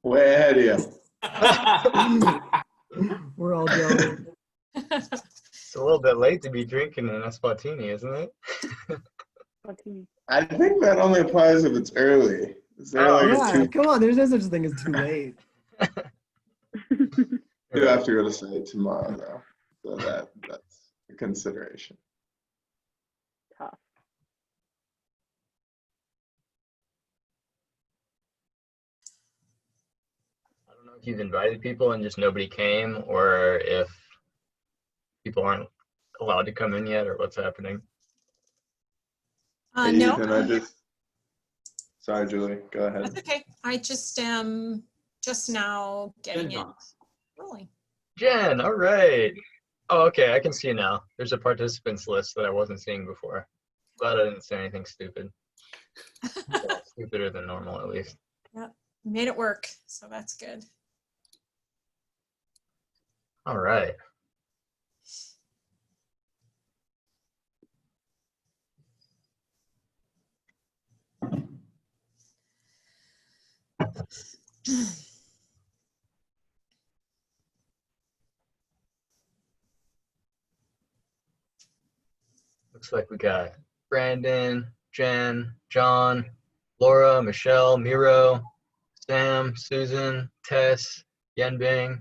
Way ahead of you. We're all jealous. It's a little bit late to be drinking an Eswatini, isn't it? I think that only applies if it's early. Is there like a Yeah, come on. There's no such thing as too late. do have to go to site tomorrow though, so that's a consideration. Tough. I don't know if you've invited people and just nobody came, or if people aren't allowed to come in yet, or what's happening. Hey, No, Ethan, sorry, Julie, go ahead. that's okay. I just am just now getting it rolling. Jen, all right. Oh, okay, I can see now. There's a participants list that I wasn't seeing before. Glad I didn't say anything stupid. Well, stupider than normal, at least. Yep, made it work, so that's good. All right. Looks like we got Brandon, Jen, John, Laura, Michelle, Miro, Sam, Susan, Tess, Yenbing,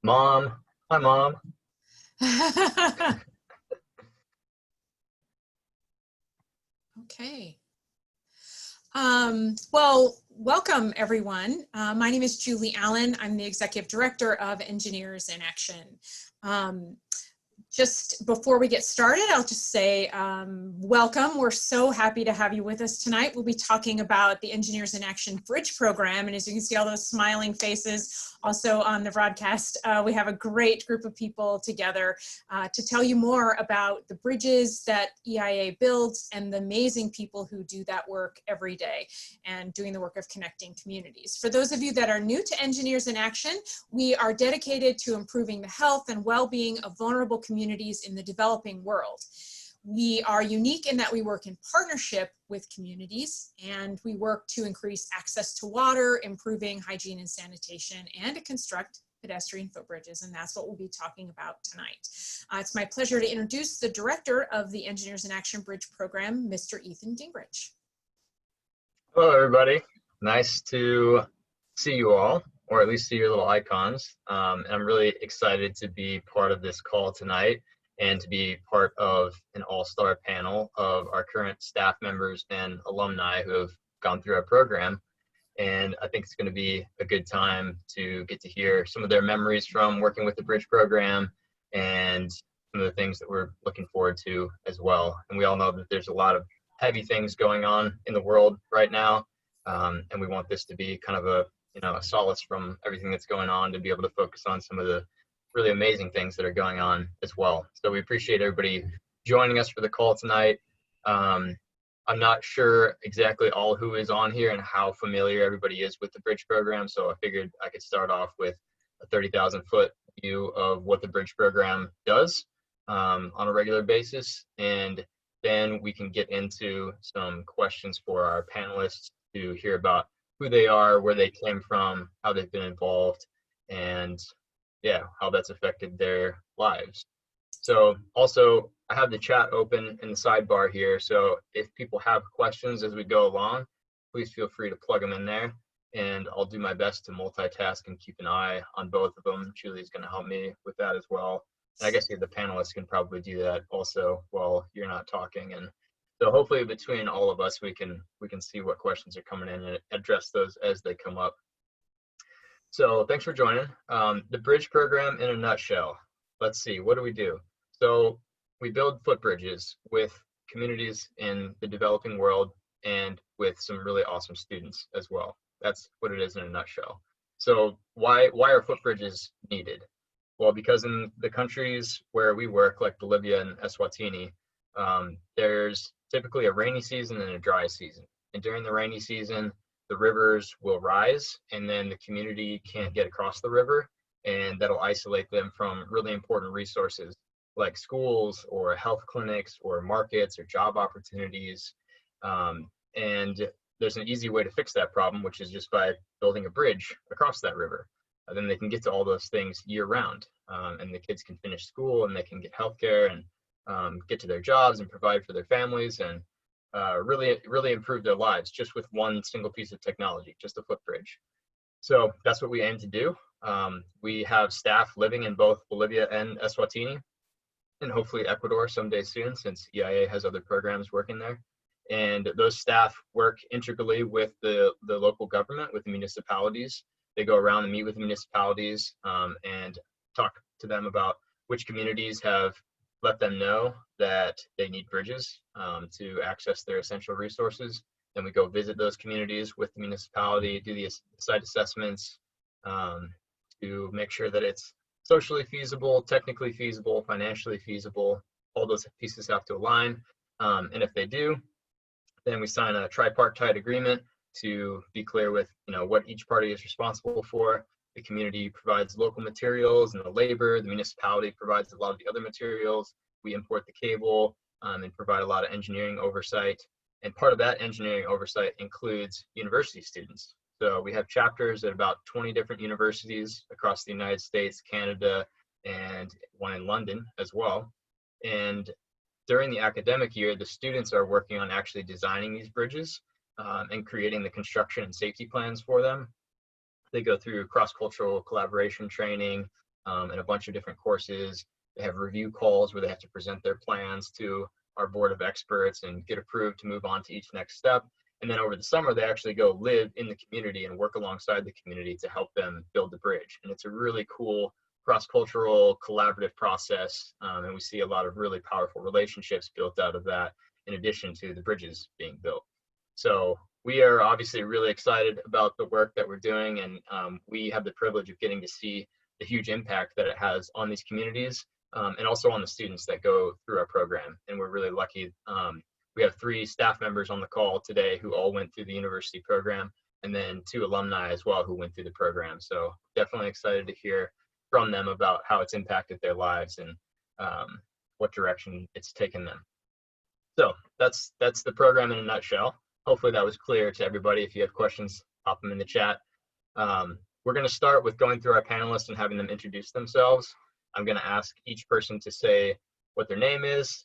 Mom. Hi, Mom. Okay. Well, welcome everyone. My name is Julie Allen. I'm the Executive Director of Engineers in Action. Just before we get started, I'll just say welcome. We're so happy to have you with us tonight. We'll be talking about the Engineers in Action Bridge Program. And as you can see all those smiling faces also on the broadcast, we have a great group of people together to tell you more about the bridges that EIA builds and the amazing people who do that work every day and doing the work of connecting communities. For those of you that are new to Engineers in Action, we are dedicated to improving the health and well-being of vulnerable communities in the developing world. We are unique in that we work in partnership with communities, and we work to increase access to water, improving hygiene and sanitation, and to construct pedestrian footbridges, and that's what we'll be talking about tonight. It's my pleasure to introduce the director of the Engineers in Action Bridge Program, Mr. Ethan Gingrich. Hello, everybody. Nice to see you all, or at least see your little icons. And I'm really excited to be part of this call tonight and to be part of an all-star panel of our current staff members and alumni who have gone through our program. And I think it's going to be a good time to get to hear some of their memories from working with the Bridge program and some of the things that we're looking forward to as well. And we all know that there's a lot of heavy things going on in the world right now. And we want this to be kind of a solace from everything that's going on, to be able to focus on some of the really amazing things that are going on as well. So we appreciate everybody joining us for the call tonight. I'm not sure exactly all who is on here and how familiar everybody is with the Bridge program, so I figured I could start off with a 30,000 foot view of what the Bridge program does on a regular basis, and then we can get into some questions for our panelists to hear about who they are, where they came from, how they've been involved, and yeah, how that's affected their lives. So also, I have the chat open in the sidebar here, so if people have questions as we go along, please feel free to plug them in there, and I'll do my best to multitask and keep an eye on both of them. Julie's going to help me with that as well. And I guess the panelists can probably do that also while you're not talking. And so hopefully between all of us, we can see what questions are coming in and address those as they come up. So thanks for joining. The Bridge program in a nutshell. Let's see, what do we do? So we build footbridges with communities in the developing world and with some really awesome students as well. That's what it is in a nutshell. So why are footbridges needed? Well, because in the countries where we work, like Bolivia and Eswatini, there's typically a rainy season and a dry season. And during the rainy season, the rivers will rise, and then the community can't get across the river, and that'll isolate them from really important resources like schools or health clinics or markets or job opportunities. And there's an easy way to fix that problem, which is just by building a bridge across that river. Then they can get to all those things year round, and the kids can finish school and they can get healthcare and get to their jobs and provide for their families and really improve their lives just with one single piece of technology, just a footbridge. So that's what we aim to do. We have staff living in both Bolivia and Eswatini, and hopefully Ecuador someday soon, since EIA has other programs working there. And those staff work integrally with the local government, with the municipalities. They go around and meet with the municipalities and talk to them about which communities have let them know that they need bridges to access their essential resources. Then we go visit those communities with the municipality, do the site assessments to make sure that it's socially feasible, technically feasible, financially feasible. All those pieces have to align. And if they do, then we sign a tripartite agreement to be clear with what each party is responsible for. The community provides local materials and the labor. The municipality provides a lot of the other materials. We import the cable and provide a lot of engineering oversight. And part of that engineering oversight includes university students. So we have chapters at about 20 different universities across the United States, Canada, and one in London as well. And during the academic year, the students are working on actually designing these bridges and creating the construction and safety plans for them. They go through cross-cultural collaboration training and a bunch of different courses. They have review calls where they have to present their plans to our board of experts and get approved to move on to each next step. And then over the summer, they actually go live in the community and work alongside the community to help them build the bridge. And it's a really cool cross-cultural collaborative process. And we see a lot of really powerful relationships built out of that, in addition to the bridges being built. So we are obviously really excited about the work that we're doing, and we have the privilege of getting to see the huge impact that it has on these communities and also on the students that go through our program. And we're really lucky. We have 3 staff members on the call today who all went through the university program, and then 2 alumni as well who went through the program. So definitely excited to hear from them about how it's impacted their lives and what direction it's taken them. So that's the program in a nutshell. Hopefully that was clear to everybody. If you have questions, pop them in the chat. We're going to start with going through our panelists and having them introduce themselves. I'm going to ask each person to say what their name is,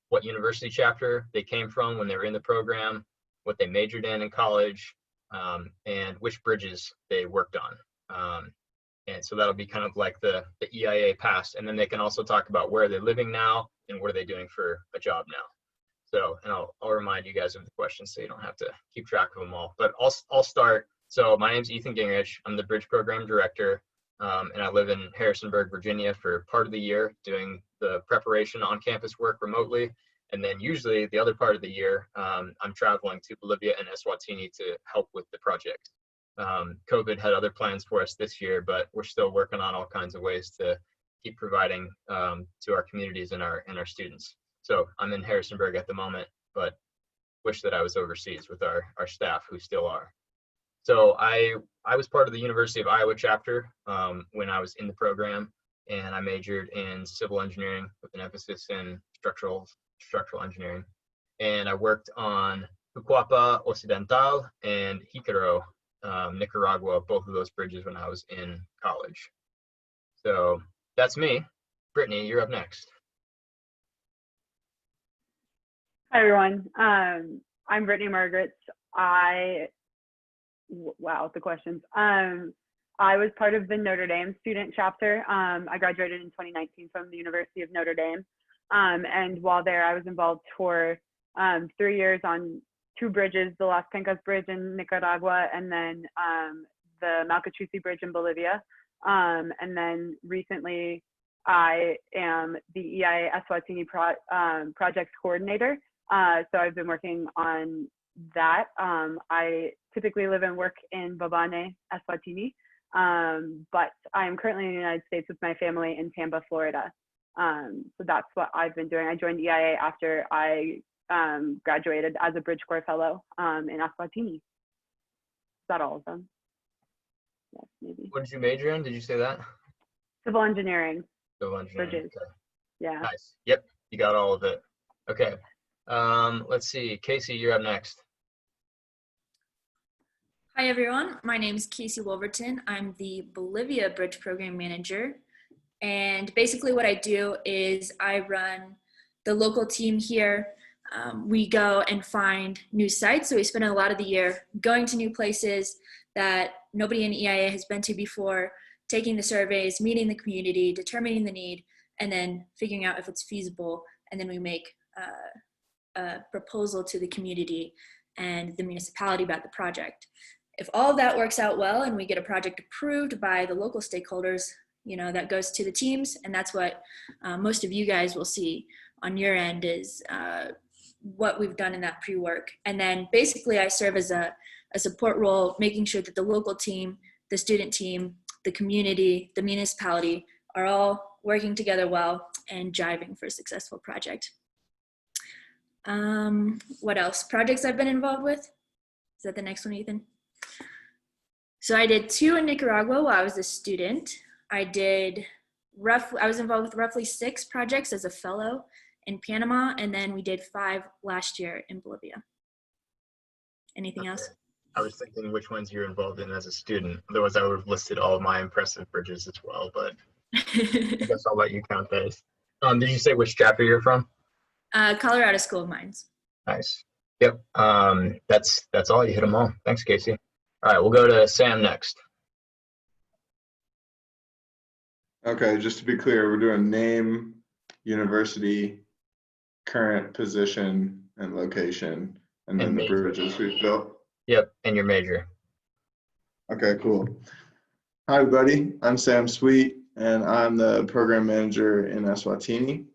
what university chapter they came from when they were in the program, what they majored in college, and which bridges they worked on. And so that'll be kind of like the EIA past. And then they can also talk about where they're living now and what are they doing for a job now. So, and I'll remind you guys of the questions so you don't have to keep track of them all. But I'll start. So my name's Ethan Gingrich. I'm the Bridge Program Director, and I live in Harrisonburg, Virginia for part of the year doing the preparation on-campus work remotely. And then usually the other part of the year, I'm traveling to Bolivia and Eswatini to help with the project. COVID had other plans for us this year, but we're still working on all kinds of ways to keep providing to our communities and our students. So I'm in Harrisonburg at the moment, but wish that I was overseas with our staff who still are. So I was part of the University of Iowa chapter when I was in the program, and I majored in civil engineering with an emphasis in structural engineering. And I worked on Jucuapa Occidental and Jicaro, Nicaragua, both of those bridges when I was in college. So that's me. Brittany, you're up next. Hi, everyone. I'm Brittany Margaret's. Wow, the questions. I was part of the Notre Dame student chapter. I graduated in 2019 from the University of Notre Dame. And while there, I was involved for 3 years on 2 bridges, the Las Pencas Bridge in Nicaragua, and then the Malcachusi Bridge in Bolivia. And then recently, I am the EIA Eswatini project coordinator. So I've been working on that. I typically live and work in Babane, Eswatini, but I am currently in the United States with my family in Tampa, Florida. So that's what I've been doing. I joined EIA after I graduated as a Bridge Corps Fellow in Eswatini. Is that all of them? Yes, maybe. What did you major in? Did you say that? Civil engineering. Civil engineering. Bridges. Okay. Yeah. Nice. Yep, you got all of it. Okay. Let's see. Casey, you're up next. Hi everyone, my name is Casey Wolverton. I'm the Bolivia Bridge Program Manager. And basically what I do is I run the local team here. We go and find new sites. So we spend a lot of the year going to new places that nobody in EIA has been to before, taking the surveys, meeting the community, determining the need, and then figuring out if it's feasible. And then we make a proposal to the community and the municipality about the project. If all of that works out well and we get a project approved by the local stakeholders, you know, that goes to the teams, and that's what most of you guys will see on your end is what we've done in that pre-work. And then basically I serve as a support role, making sure that the local team, the student team, the community, the municipality are all working together well and jiving for a successful project. What else? Projects I've been involved with? Is that the next one, Ethan? So I did 2 in Nicaragua while I was a student. I was involved with roughly 6 projects as a fellow in Panama, and then we did 5 last year in Bolivia. Anything else? I was thinking which ones you're involved in as a student. Otherwise, I would have listed all of my impressive bridges as well, but I guess I'll let you count those. Did you say which chapter you're from? Colorado School of Mines. Nice. Yep. That's all. You hit them all. Thanks, Casey. All right, we'll go to Sam next. Okay, just to be clear, we're doing name, university, current position, and location, and then And the major. bridges we've built. Yep, and your major. Okay, cool. Hi, everybody. I'm Sam Sweet, and I'm the program manager in Eswatini,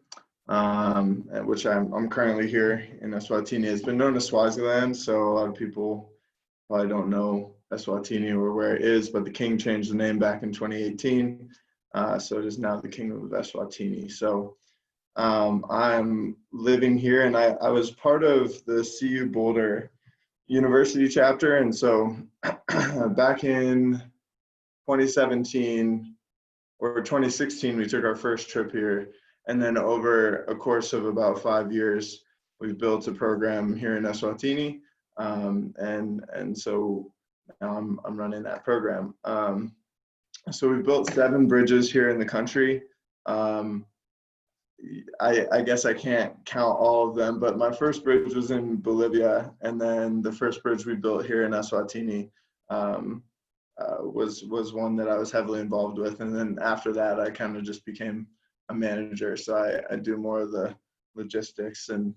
at which I'm currently here in Eswatini. It's been known as Swaziland, so a lot of people probably don't know Eswatini or where it is, but the king changed the name back in 2018, so it is now the Kingdom of Eswatini. So I'm living here, and I was part of the CU Boulder University chapter, and so back in 2017 or 2016, we took our first trip here, and then over a course of about 5 years, we've built a program here in Eswatini, and so now I'm running that program. So we built 7 bridges here in the country. I guess I can't count all of them, but my first bridge was in Bolivia, and then the first bridge we built here in Eswatini was one that I was heavily involved with, and then after that I kind of just became a manager, so I do more of the logistics and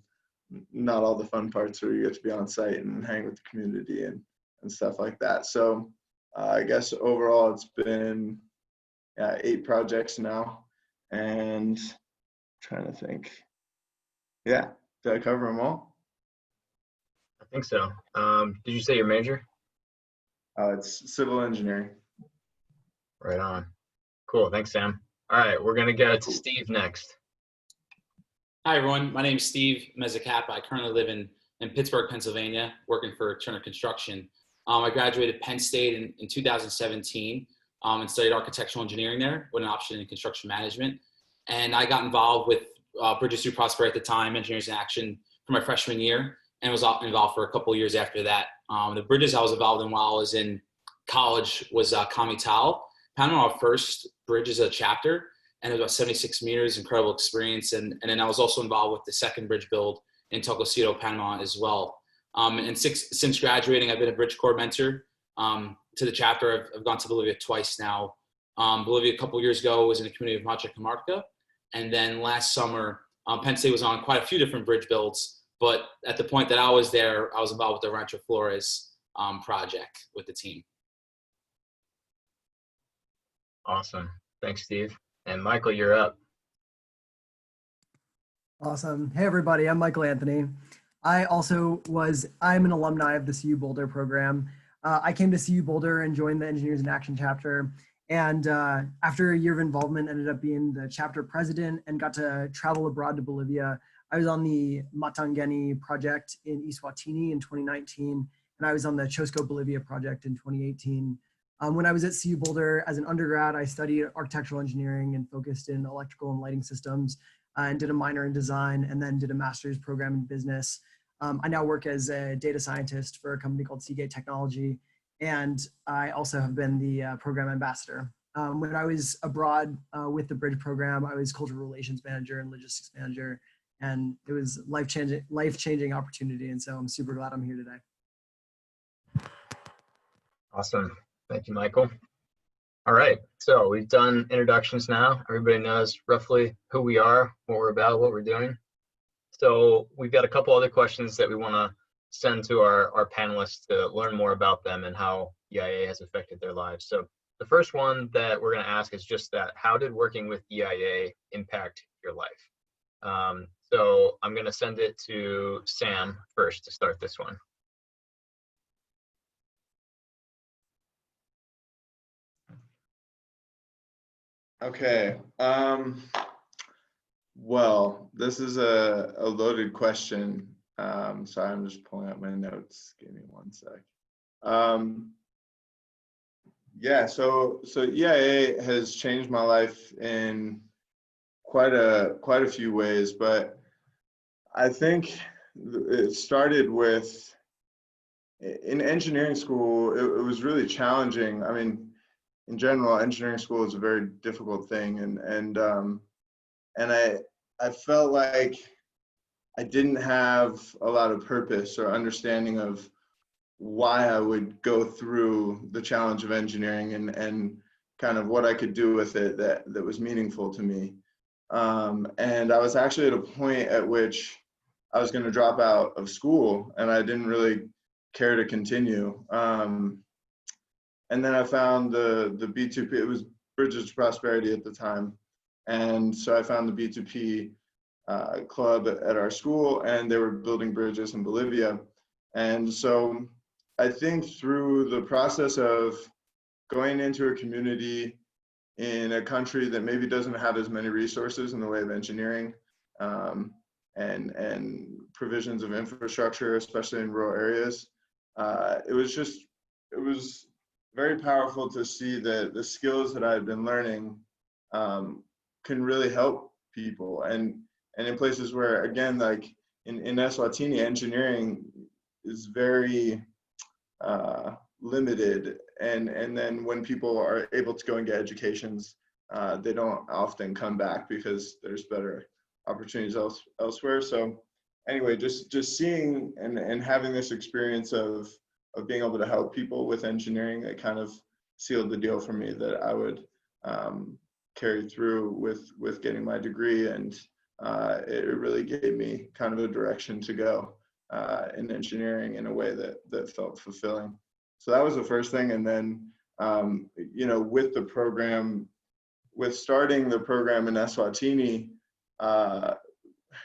not all the fun parts where you get to be on site and hang with the community and stuff like that. So I guess overall it's been 8 projects now, and trying to think. Yeah, did I cover them all? I think so. Did you say your major? It's civil engineering. Right on. Cool. Thanks, Sam. All right, we're gonna go to Steve next. Hi, everyone. My name is Steve Mezzacapa. I currently live in Pittsburgh, Pennsylvania, working for Turner Construction. I graduated Penn State in 2017 and studied architectural engineering there with an option in construction management. And I got involved with Bridges Through Prosperity at the time, Engineers in Action, for my freshman year, and was involved for a couple of years after that. The bridges I was involved in while I was in college was Comital. Panama, our first bridge as a chapter, and it was about 76 meters, incredible experience. And then I was also involved with the second bridge build in Tocosito, Panama as well. And since graduating, I've been a Bridge Corps mentor to the chapter. I've gone to Bolivia twice now. Bolivia a couple of years ago was in the community of Macha Camarca. And then last summer, Penn State was on quite a few different bridge builds. But at the point that I was there, I was involved with the Rancho Flores project with the team. Awesome. Thanks, Steve. And Michael, you're up. Awesome. Hey, everybody. I'm Michael Anthony. I'm an alumni of the CU Boulder program. I came to CU Boulder and joined the Engineers in Action chapter. And after a year of involvement, ended up being the chapter president and got to travel abroad to Bolivia. I was on the Matangeni project in Eswatini in 2019, and I was on the Chosco Bolivia project in 2018. When I was at CU Boulder as an undergrad, I studied architectural engineering and focused in electrical and lighting systems, and did a minor in design, and then did a master's program in business. I now work as a data scientist for a company called Seagate Technology. And I also have been the program ambassador. When I was abroad with the Bridge program, I was cultural relations manager and logistics manager, and it was life-changing opportunity. And so I'm super glad I'm here today. Awesome. Thank you, Michael. All right, so we've done introductions now. Everybody knows roughly who we are, what we're about, what we're doing. So we've got a couple other questions that we want to send to our panelists to learn more about them and how EIA has affected their lives. So the first one that we're going to ask is just that: how did working with EIA impact your life? So I'm going to send it to Sam first to start this one. Okay. Well, this is a loaded question. Sorry, I'm just pulling up my notes. Give me one sec. Yeah, so EIA has changed my life in quite a few ways, but I think it started with, in engineering school, it was really challenging. I mean, in general, engineering school is a very difficult thing, and I felt like I didn't have a lot of purpose or understanding of why I would go through the challenge of engineering and kind of what I could do with it that was meaningful to me. And I was actually at a point at which I was going to drop out of school, and I didn't really care to continue. And then I found the B2P, it was Bridges to Prosperity at the time. And so I found the B2P club at our school, and they were building bridges in Bolivia. And so I think through the process of going into a community in a country that maybe doesn't have as many resources in the way of engineering and provisions of infrastructure, especially in rural areas, it was very powerful to see that the skills that I had been learning can really help people. And in places where, again, like in Eswatini, engineering is very limited. And then when people are able to go and get educations, they don't often come back because there's better opportunities elsewhere. So anyway, just seeing and having this experience of being able to help people with engineering, it kind of sealed the deal for me that I would carry through with getting my degree. And it really gave me kind of a direction to go in engineering in a way that felt fulfilling. So that was the first thing. And then, you know, with the program, with starting the program in Eswatini,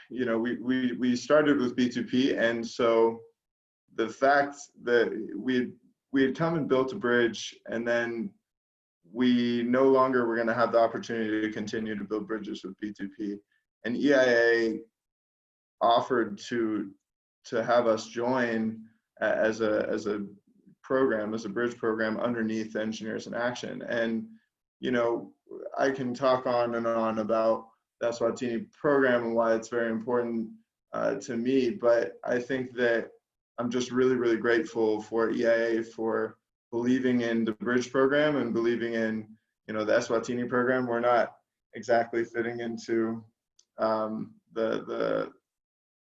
you know, we started with B2P. And so the fact that we had come and built a bridge, and then we no longer were going to have the opportunity to continue to build bridges with B2P. And EIA offered to have us join as a program, as a bridge program underneath Engineers in Action. And, you know, I can talk on and on about the Eswatini program and why it's very important to me, but I think that I'm just really, really grateful for EIA for believing in the bridge program and believing in, you know, the Eswatini program. We're not exactly fitting into the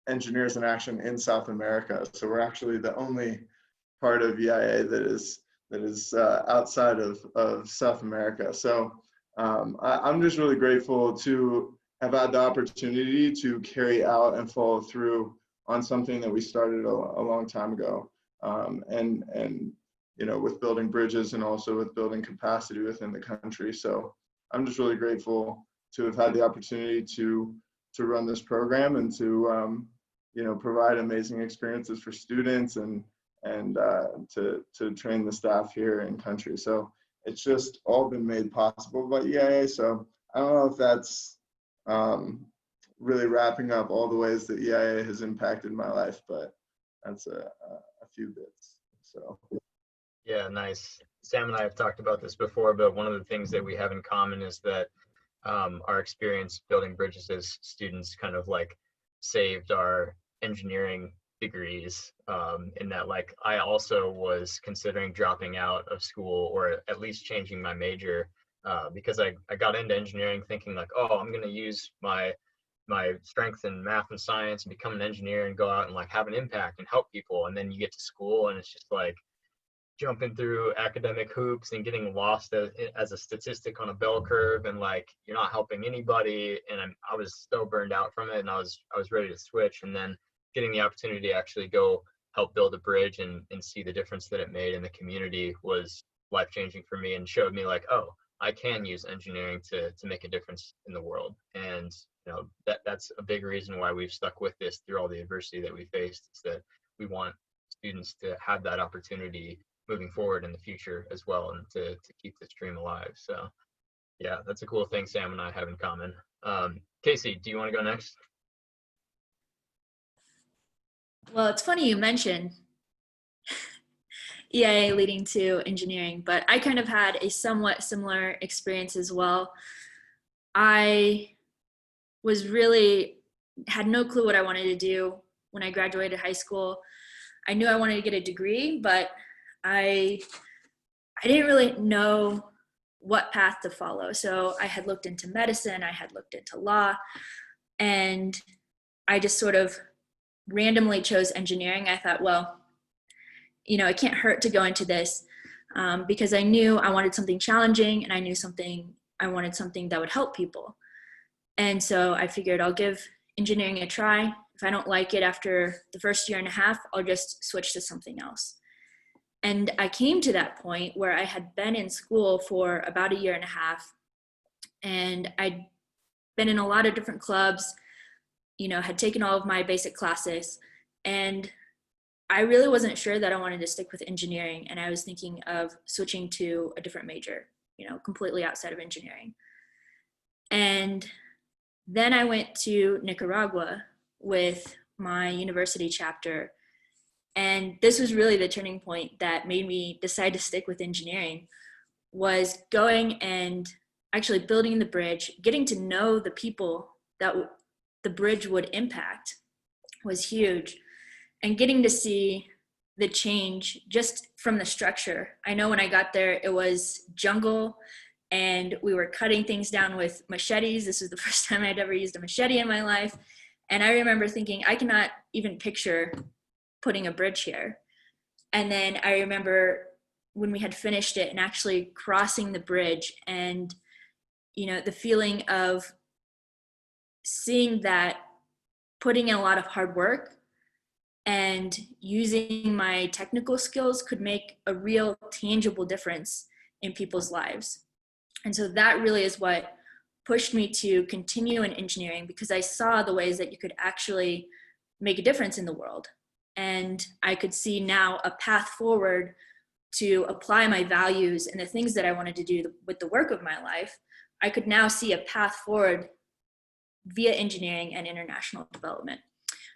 Engineers in Action in South America. So we're actually the only part of EIA that is outside of South America. So I'm just really grateful to have had the opportunity to carry out and follow through on something that we started a long time ago. And you know, with building bridges and also with building capacity within the country. So I'm just really grateful to have had the opportunity to run this program and to you know, provide amazing experiences for students and to train the staff here in country. So it's just all been made possible by EIA. So I don't know if that's really wrapping up all the ways that EIA has impacted my life, but that's a few bits. So. Yeah, nice. Sam and I have talked about this before, but one of the things that we have in common is that our experience building bridges as students kind of like saved our engineering degrees, in that like I also was considering dropping out of school or at least changing my major, because I got into engineering thinking like, oh, I'm going to use my strength in math and science and become an engineer and go out and like have an impact and help people. And then you get to school and it's just like jumping through academic hoops and getting lost as a statistic on a bell curve, and like you're not helping anybody. And I was so burned out from it, and I was ready to switch. And then getting the opportunity to actually go help build a bridge and see the difference that it made in the community was life changing for me, and showed me like, oh, I can use engineering to make a difference in the world. And you know, that's a big reason why we've stuck with this through all the adversity that we faced, is that we want students to have that opportunity moving forward in the future as well, and to keep this dream alive. So yeah, that's a cool thing Sam and I have in common. Casey, do you want to go next? Well, it's funny you mentioned EIA leading to engineering, but I kind of had a somewhat similar experience as well. I had no clue what I wanted to do when I graduated high school. I knew I wanted to get a degree, but I didn't really know what path to follow. So I had looked into medicine, I had looked into law, and I just sort of randomly chose engineering. I thought, well, you know, it can't hurt to go into this, because I knew I wanted something challenging, and I wanted something that would help people. And so I figured I'll give engineering a try. If I don't like it after the first year and a half, I'll just switch to something else. And I came to that point where I had been in school for about a year and a half, and I'd been in a lot of different clubs, you know, had taken all of my basic classes, and I really wasn't sure that I wanted to stick with engineering. And I was thinking of switching to a different major, you know, completely outside of engineering. And then I went to Nicaragua with my university chapter. And this was really the turning point that made me decide to stick with engineering, was going and actually building the bridge, getting to know the people that the bridge would impact was huge, and getting to see the change just from the structure. I know when I got there, it was jungle, and we were cutting things down with machetes. This was the first time I'd ever used a machete in my life. And I remember thinking, I cannot even picture putting a bridge here. And then I remember when we had finished it and actually crossing the bridge, and you know, the feeling of seeing that putting in a lot of hard work and using my technical skills could make a real tangible difference in people's lives. And so that really is what pushed me to continue in engineering, because I saw the ways that you could actually make a difference in the world. And I could see now a path forward to apply my values and the things that I wanted to do with the work of my life. I could now see a path forward via engineering and international development.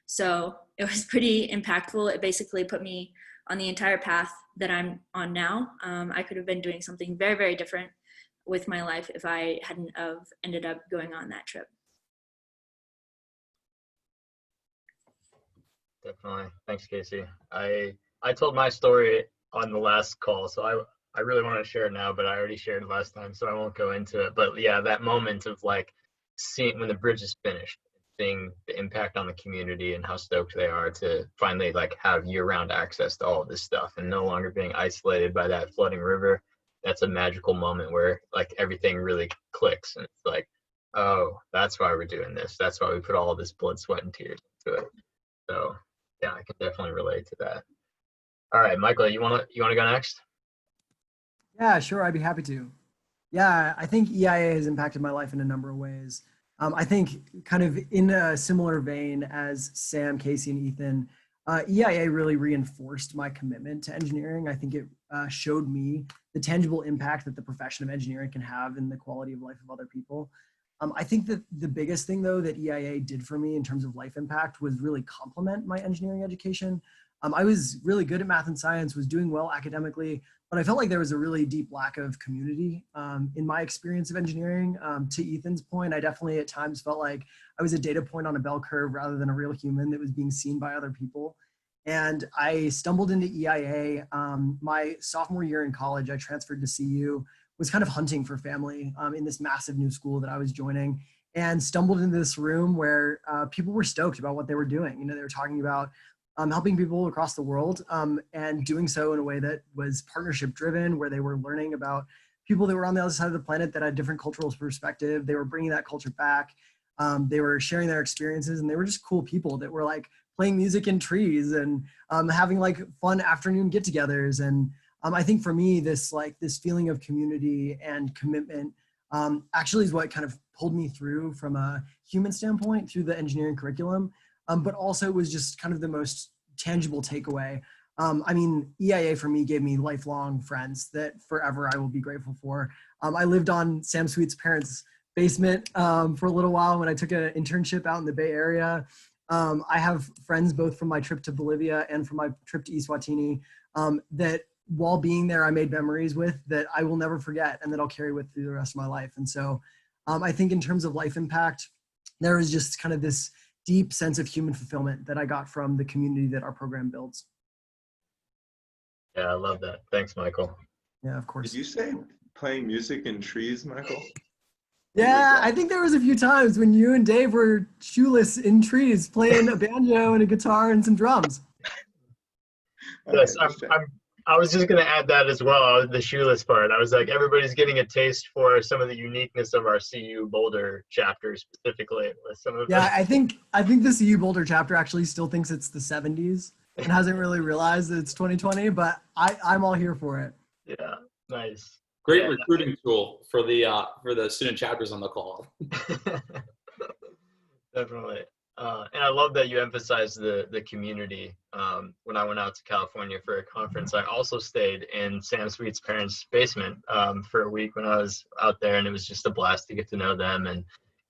So it was pretty impactful. It basically put me on the entire path that I'm on now. I could have been doing something very, very different with my life if I hadn't have ended up going on that trip. Definitely. Thanks, Casey. I told my story on the last call, so I really want to share it now, but I already shared it last time, so I won't go into it. But yeah, that moment of like seeing when the bridge is finished, seeing the impact on the community and how stoked they are to finally like have year-round access to all of this stuff and no longer being isolated by that flooding river. That's a magical moment where like everything really clicks, and it's like, oh, that's why we're doing this. That's why we put all this blood, sweat, and tears into it. So yeah, I can definitely relate to that. All right, Michael, you wanna go next? Yeah, sure. I'd be happy to. Yeah, I think EIA has impacted my life in a number of ways. I think kind of in a similar vein as Sam, Casey, and Ethan, EIA really reinforced my commitment to engineering. I think it showed me the tangible impact that the profession of engineering can have in the quality of life of other people. I think that the biggest thing though that EIA did for me in terms of life impact was really complement my engineering education. I was really good at math and science, was doing well academically, but I felt like there was a really deep lack of community in my experience of engineering. To Ethan's point, I definitely at times felt like I was a data point on a bell curve rather than a real human that was being seen by other people. And I stumbled into EIA. My sophomore year in college, I transferred to CU, was kind of hunting for family in this massive new school that I was joining, and stumbled into this room where people were stoked about what they were doing. You know, they were talking about helping people across the world and doing so in a way that was partnership driven, where they were learning about people that were on the other side of the planet that had different cultural perspective. They were bringing that culture back. They were sharing their experiences, and they were just cool people that were like playing music in trees and having like fun afternoon get-togethers. And I think for me, this feeling of community and commitment actually is what kind of pulled me through from a human standpoint through the engineering curriculum, but also was just kind of the most tangible takeaway. I mean, EIA for me gave me lifelong friends that forever I will be grateful for. I lived on Sam Sweet's parents' basement for a little while when I took an internship out in the Bay Area. I have friends both from my trip to Bolivia and from my trip to Eswatini that while being there, I made memories with that I will never forget and that I'll carry with through the rest of my life. And so I think in terms of life impact, there is just kind of this deep sense of human fulfillment that I got from the community that our program builds. Yeah, I love that. Thanks, Michael. Yeah, of course. Did you say playing music in trees, Michael? Yeah, I think there was a few times when you and Dave were shoeless in trees playing a banjo and a guitar and some drums. Yes, I was just going to add that as well, the shoeless part. I was like, everybody's getting a taste for some of the uniqueness of our CU Boulder chapter specifically. With some of I think the CU Boulder chapter actually still thinks it's the 70s and hasn't really realized that it's 2020, but I'm all here for it. Yeah, nice. Great recruiting tool for the student chapters on the call. Definitely. And I love that you emphasize the community. When I went out to California for a conference, I also stayed in Sam Sweet's parents' basement for a week when I was out there, and it was just a blast to get to know them. And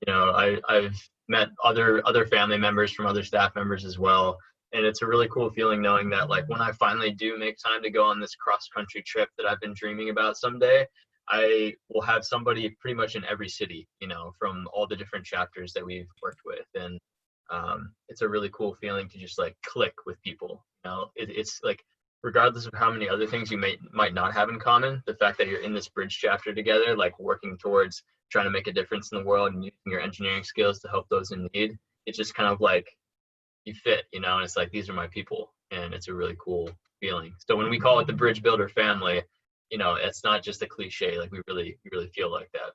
you know, I've met other family members from other staff members as well. And it's a really cool feeling knowing that like when I finally do make time to go on this cross-country trip that I've been dreaming about someday, I will have somebody pretty much in every city, you know, from all the different chapters that we've worked with. And it's a really cool feeling to just like click with people. You know, it's like regardless of how many other things you might not have in common, the fact that you're in this bridge chapter together, like working towards trying to make a difference in the world and using your engineering skills to help those in need, it's just kind of like you fit, you know, and it's like, these are my people, and it's a really cool feeling. So when we call it the Bridge Builder family, you know, it's not just a cliche, like we really feel like that.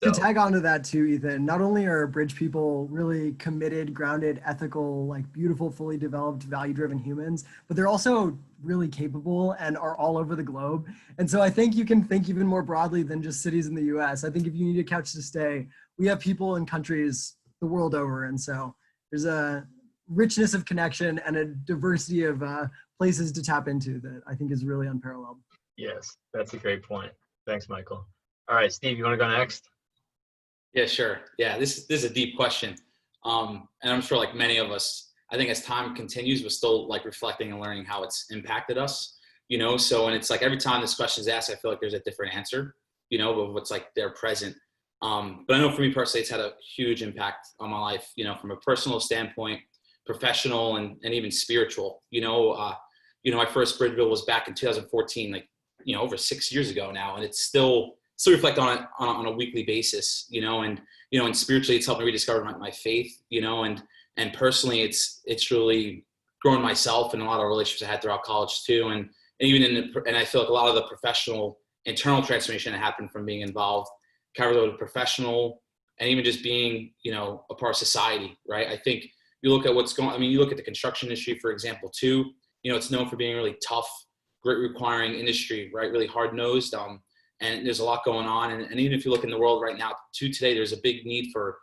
To tag onto that too, Ethan, not only are bridge people really committed, grounded, ethical, like beautiful, fully developed, value-driven humans, but they're also really capable and are all over the globe. And so I think you can think even more broadly than just cities in the US. I think if you need a couch to stay, we have people in countries the world over. And so there's a richness of connection and a diversity of places to tap into that I think is really unparalleled. Yes, that's a great point. Thanks, Michael. All right, Steve, you want to go next? Yeah, sure. Yeah, this is a deep question. And I'm sure like many of us, I think as time continues, we're still like reflecting and learning how it's impacted us, you know? So, and it's like every time this question is asked, I feel like there's a different answer, you know, but what's like there present. But I know for me personally, it's had a huge impact on my life, you know, from a personal standpoint, professional and even spiritual, you know, my first bridge build was back in 2014, like, you know, over 6 years ago now. And it's still reflect on it on a weekly basis, you know, and spiritually it's helped me rediscover my faith, you know, and personally it's really grown myself and a lot of relationships I had throughout college too. And even and I feel like a lot of the professional internal transformation that happened from being involved covers over the professional and even just being, you know, a part of society, right? I think you look at you look at the construction industry, for example, too, you know, it's known for being really tough, grit requiring industry, right? Really hard nosed. And there's a lot going on. And even if you look in the world right now today, there's a big need for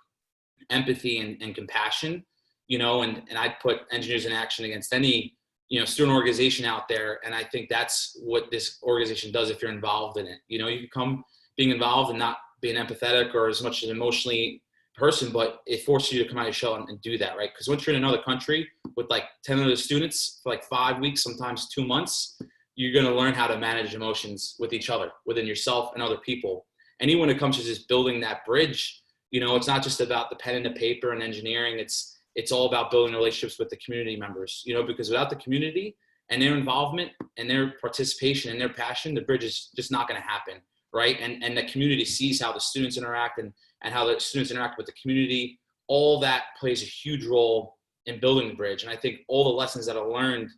empathy and compassion, you know, and I'd put Engineers in Action against any, you know, student organization out there. And I think that's what this organization does if you're involved in it. You know, you can come being involved and not being empathetic or as much as an emotionally person, but it forces you to come out of your shell and do that, right? Because once you're in another country with like 10 other students for like 5 weeks, sometimes 2 months, you're going to learn how to manage emotions with each other, within yourself and other people. And even when it comes to just building that bridge, you know, it's not just about the pen and the paper and engineering. It's it's all about building relationships with the community members, because without the community and their involvement and their participation and their passion, the bridge is just not going to happen, right? And the community sees how the students interact and how the students interact with the community. All that plays a huge role in building the bridge. And I think all the lessons that are learned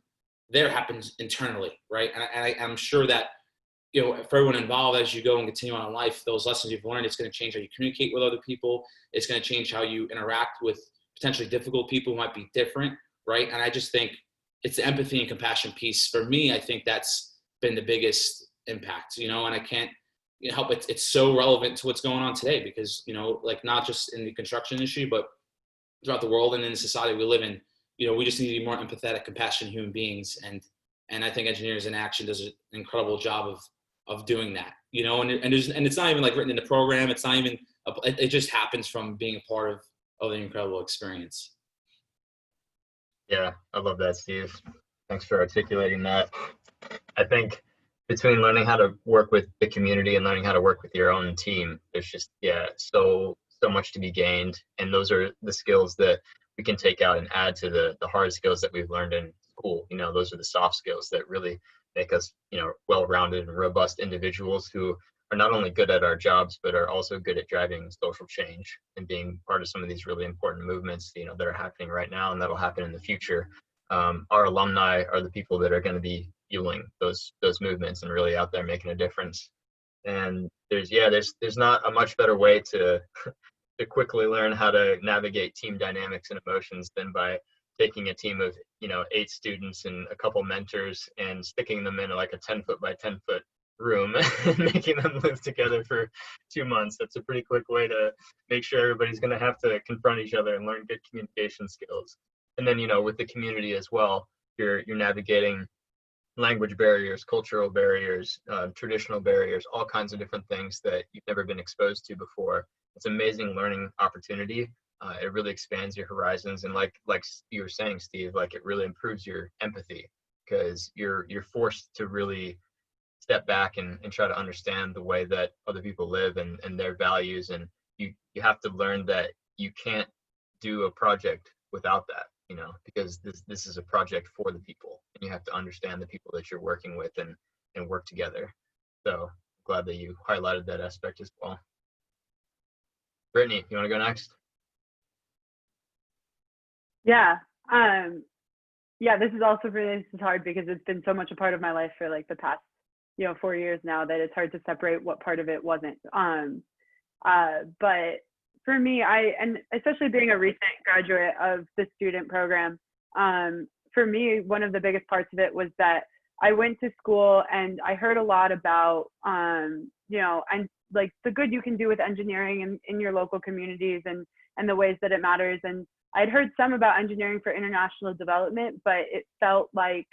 there happens internally, right? And I'm sure that, for everyone involved, as you go and continue on in life, those lessons you've learned, it's going to change how you communicate with other people. It's going to change how you interact with potentially difficult people who might be different, right? And I just think it's the empathy and compassion piece. For me, I think that's been the biggest impact, and I can't help it. It's so relevant to what's going on today because, like not just in the construction industry, but throughout the world and in the society we live in, we just need to be more empathetic, compassionate human beings. And I think Engineers in Action does an incredible job of doing that, and it's not even like written in the program. It's not even, it just happens from being a part of the incredible experience. Yeah, I love that, Steve. Thanks for articulating that. I think between learning how to work with the community and learning how to work with your own team, there's just, so much to be gained. And those are the skills that we can take out and add to the hard skills that we've learned in school. Those are the soft skills that really make us, well-rounded and robust individuals who are not only good at our jobs, but are also good at driving social change and being part of some of these really important movements, that are happening right now and that'll happen in the future. Our alumni are the people that are going to be fueling those movements and really out there making a difference. And there's not a much better way to to quickly learn how to navigate team dynamics and emotions than by taking a team of 8 students and a couple mentors and sticking them in like a 10-foot by 10-foot room and making them live together for 2 months. That's a pretty quick way to make sure everybody's going to have to confront each other and learn good communication skills. And then with the community as well, you're navigating language barriers, cultural barriers, traditional barriers, all kinds of different things that you've never been exposed to before. It's an amazing learning opportunity. It really expands your horizons, and like you were saying, Steve, like it really improves your empathy because you're forced to really step back and try to understand the way that other people live and their values, and you have to learn that you can't do a project without that, because this is a project for the people, and you have to understand the people that you're working with and work together. So glad that you highlighted that aspect as well. Brittany, you want to go next? Yeah. This is also this is hard because it's been so much a part of my life for like the past, 4 years now that it's hard to separate what part of it wasn't. But for me, and especially being a recent graduate of the student program, for me, one of the biggest parts of it was that I went to school and I heard a lot about, and like the good you can do with engineering in your local communities and the ways that it matters. And I'd heard some about engineering for international development, but it felt like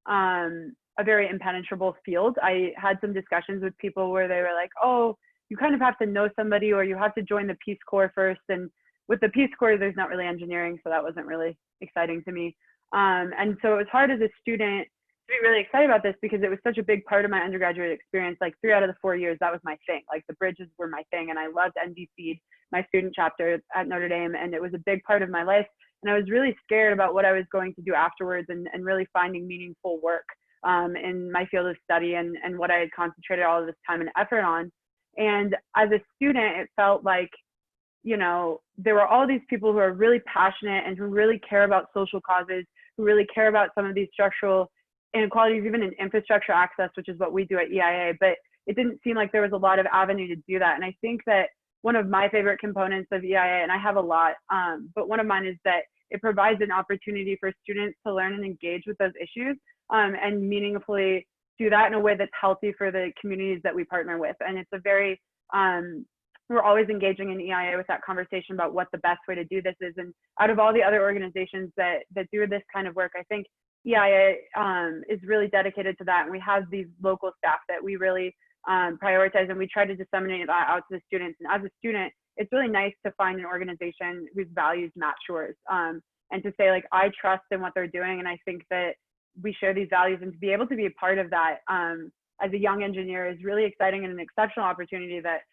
a very impenetrable field. I had some discussions with people where they were like, oh, you kind of have to know somebody or you have to join the Peace Corps first. And with the Peace Corps, there's not really engineering, so that wasn't really exciting to me. And so it was hard as a student to be really excited about this because it was such a big part of my undergraduate experience. Like 3 out of the 4 years, that was my thing. Like the bridges were my thing, and I loved NDC, my student chapter at Notre Dame, and it was a big part of my life. And I was really scared about what I was going to do afterwards and really finding meaningful work in my field of study and what I had concentrated all of this time and effort on. And as a student, it felt like, there were all these people who are really passionate and who really care about social causes, who really care about some of these structural inequalities, even in infrastructure access, which is what we do at EIA. But it didn't seem like there was a lot of avenue to do that. And I think that one of my favorite components of EIA, and I have a lot, but one of mine is that it provides an opportunity for students to learn and engage with those issues and meaningfully do that in a way that's healthy for the communities that we partner with. And it's a very, we're always engaging in EIA with that conversation about what the best way to do this is. And out of all the other organizations that do this kind of work, I think EIA is really dedicated to that. And we have these local staff that we really prioritize, and we try to disseminate that out to the students. And as a student, it's really nice to find an organization whose values match yours, and to say, like, I trust in what they're doing, and I think that we share these values, and to be able to be a part of that as a young engineer is really exciting and an exceptional opportunity that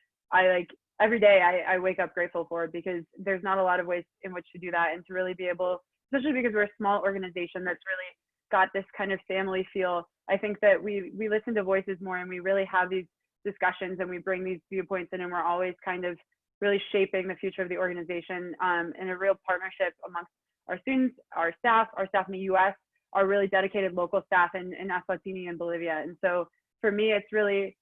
every day I wake up grateful for, because there's not a lot of ways in which to do that, and to really be able, especially because we're a small organization that's really got this kind of family feel. I think that we listen to voices more, and we really have these discussions, and we bring these viewpoints in, and we're always kind of really shaping the future of the organization in a real partnership amongst our students, our staff in the US, our really dedicated local staff in Eswatini and Bolivia. And so for me, it's really,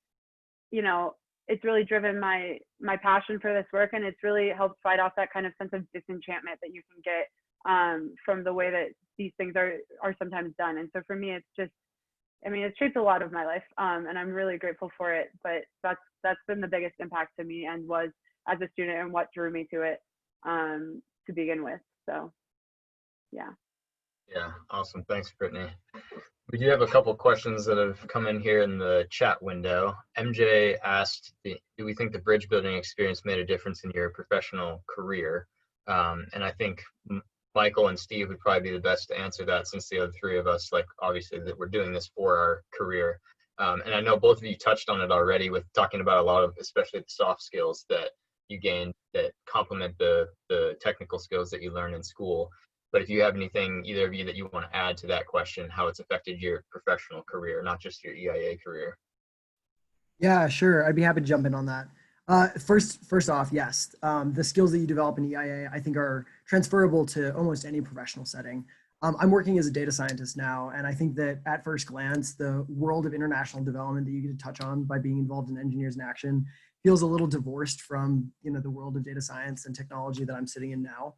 it's really driven my passion for this work, and it's really helped fight off that kind of sense of disenchantment that you can get from the way that these things are sometimes done. And so for me, it's just, it shaped a lot of my life, and I'm really grateful for it. But that's been the biggest impact to me, and was as a student, and what drew me to it to begin with. So, yeah. Yeah, awesome. Thanks, Brittany. We do have a couple questions that have come in here in the chat window. MJ asked, do we think the bridge building experience made a difference in your professional career? And I think Michael and Steve would probably be the best to answer that, since the other three of us, obviously that we're doing this for our career. And I know both of you touched on it already with talking about a lot of, especially the soft skills that you gained that complement the technical skills that you learn in school. But if you have anything, either of you, that you want to add to that question, how it's affected your professional career, not just your EIA career. Yeah, sure. I'd be happy to jump in on that. First off, yes, the skills that you develop in EIA, I think, are transferable to almost any professional setting. I'm working as a data scientist now, and I think that at first glance, the world of international development that you get to touch on by being involved in Engineers in Action feels a little divorced from, the world of data science and technology that I'm sitting in now.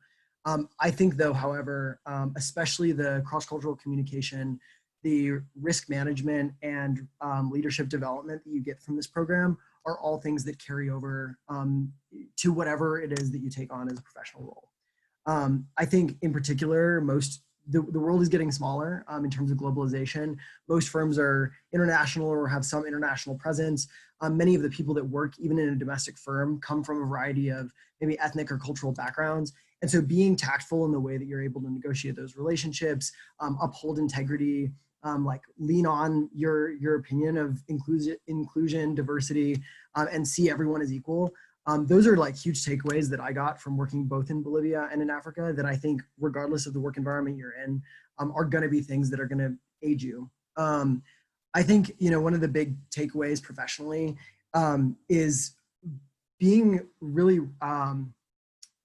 I think, though, however, especially the cross-cultural communication, the risk management, and leadership development that you get from this program are all things that carry over to whatever it is that you take on as a professional role. I think, in particular, the world is getting smaller in terms of globalization. Most firms are international or have some international presence. Many of the people that work, even in a domestic firm, come from a variety of maybe ethnic or cultural backgrounds. And so being tactful in the way that you're able to negotiate those relationships, uphold integrity, lean on your opinion of inclusion, diversity, and see everyone as equal. Those are huge takeaways that I got from working both in Bolivia and in Africa that I think, regardless of the work environment you're in, are going to be things that are going to aid you. I think, one of the big takeaways professionally is being really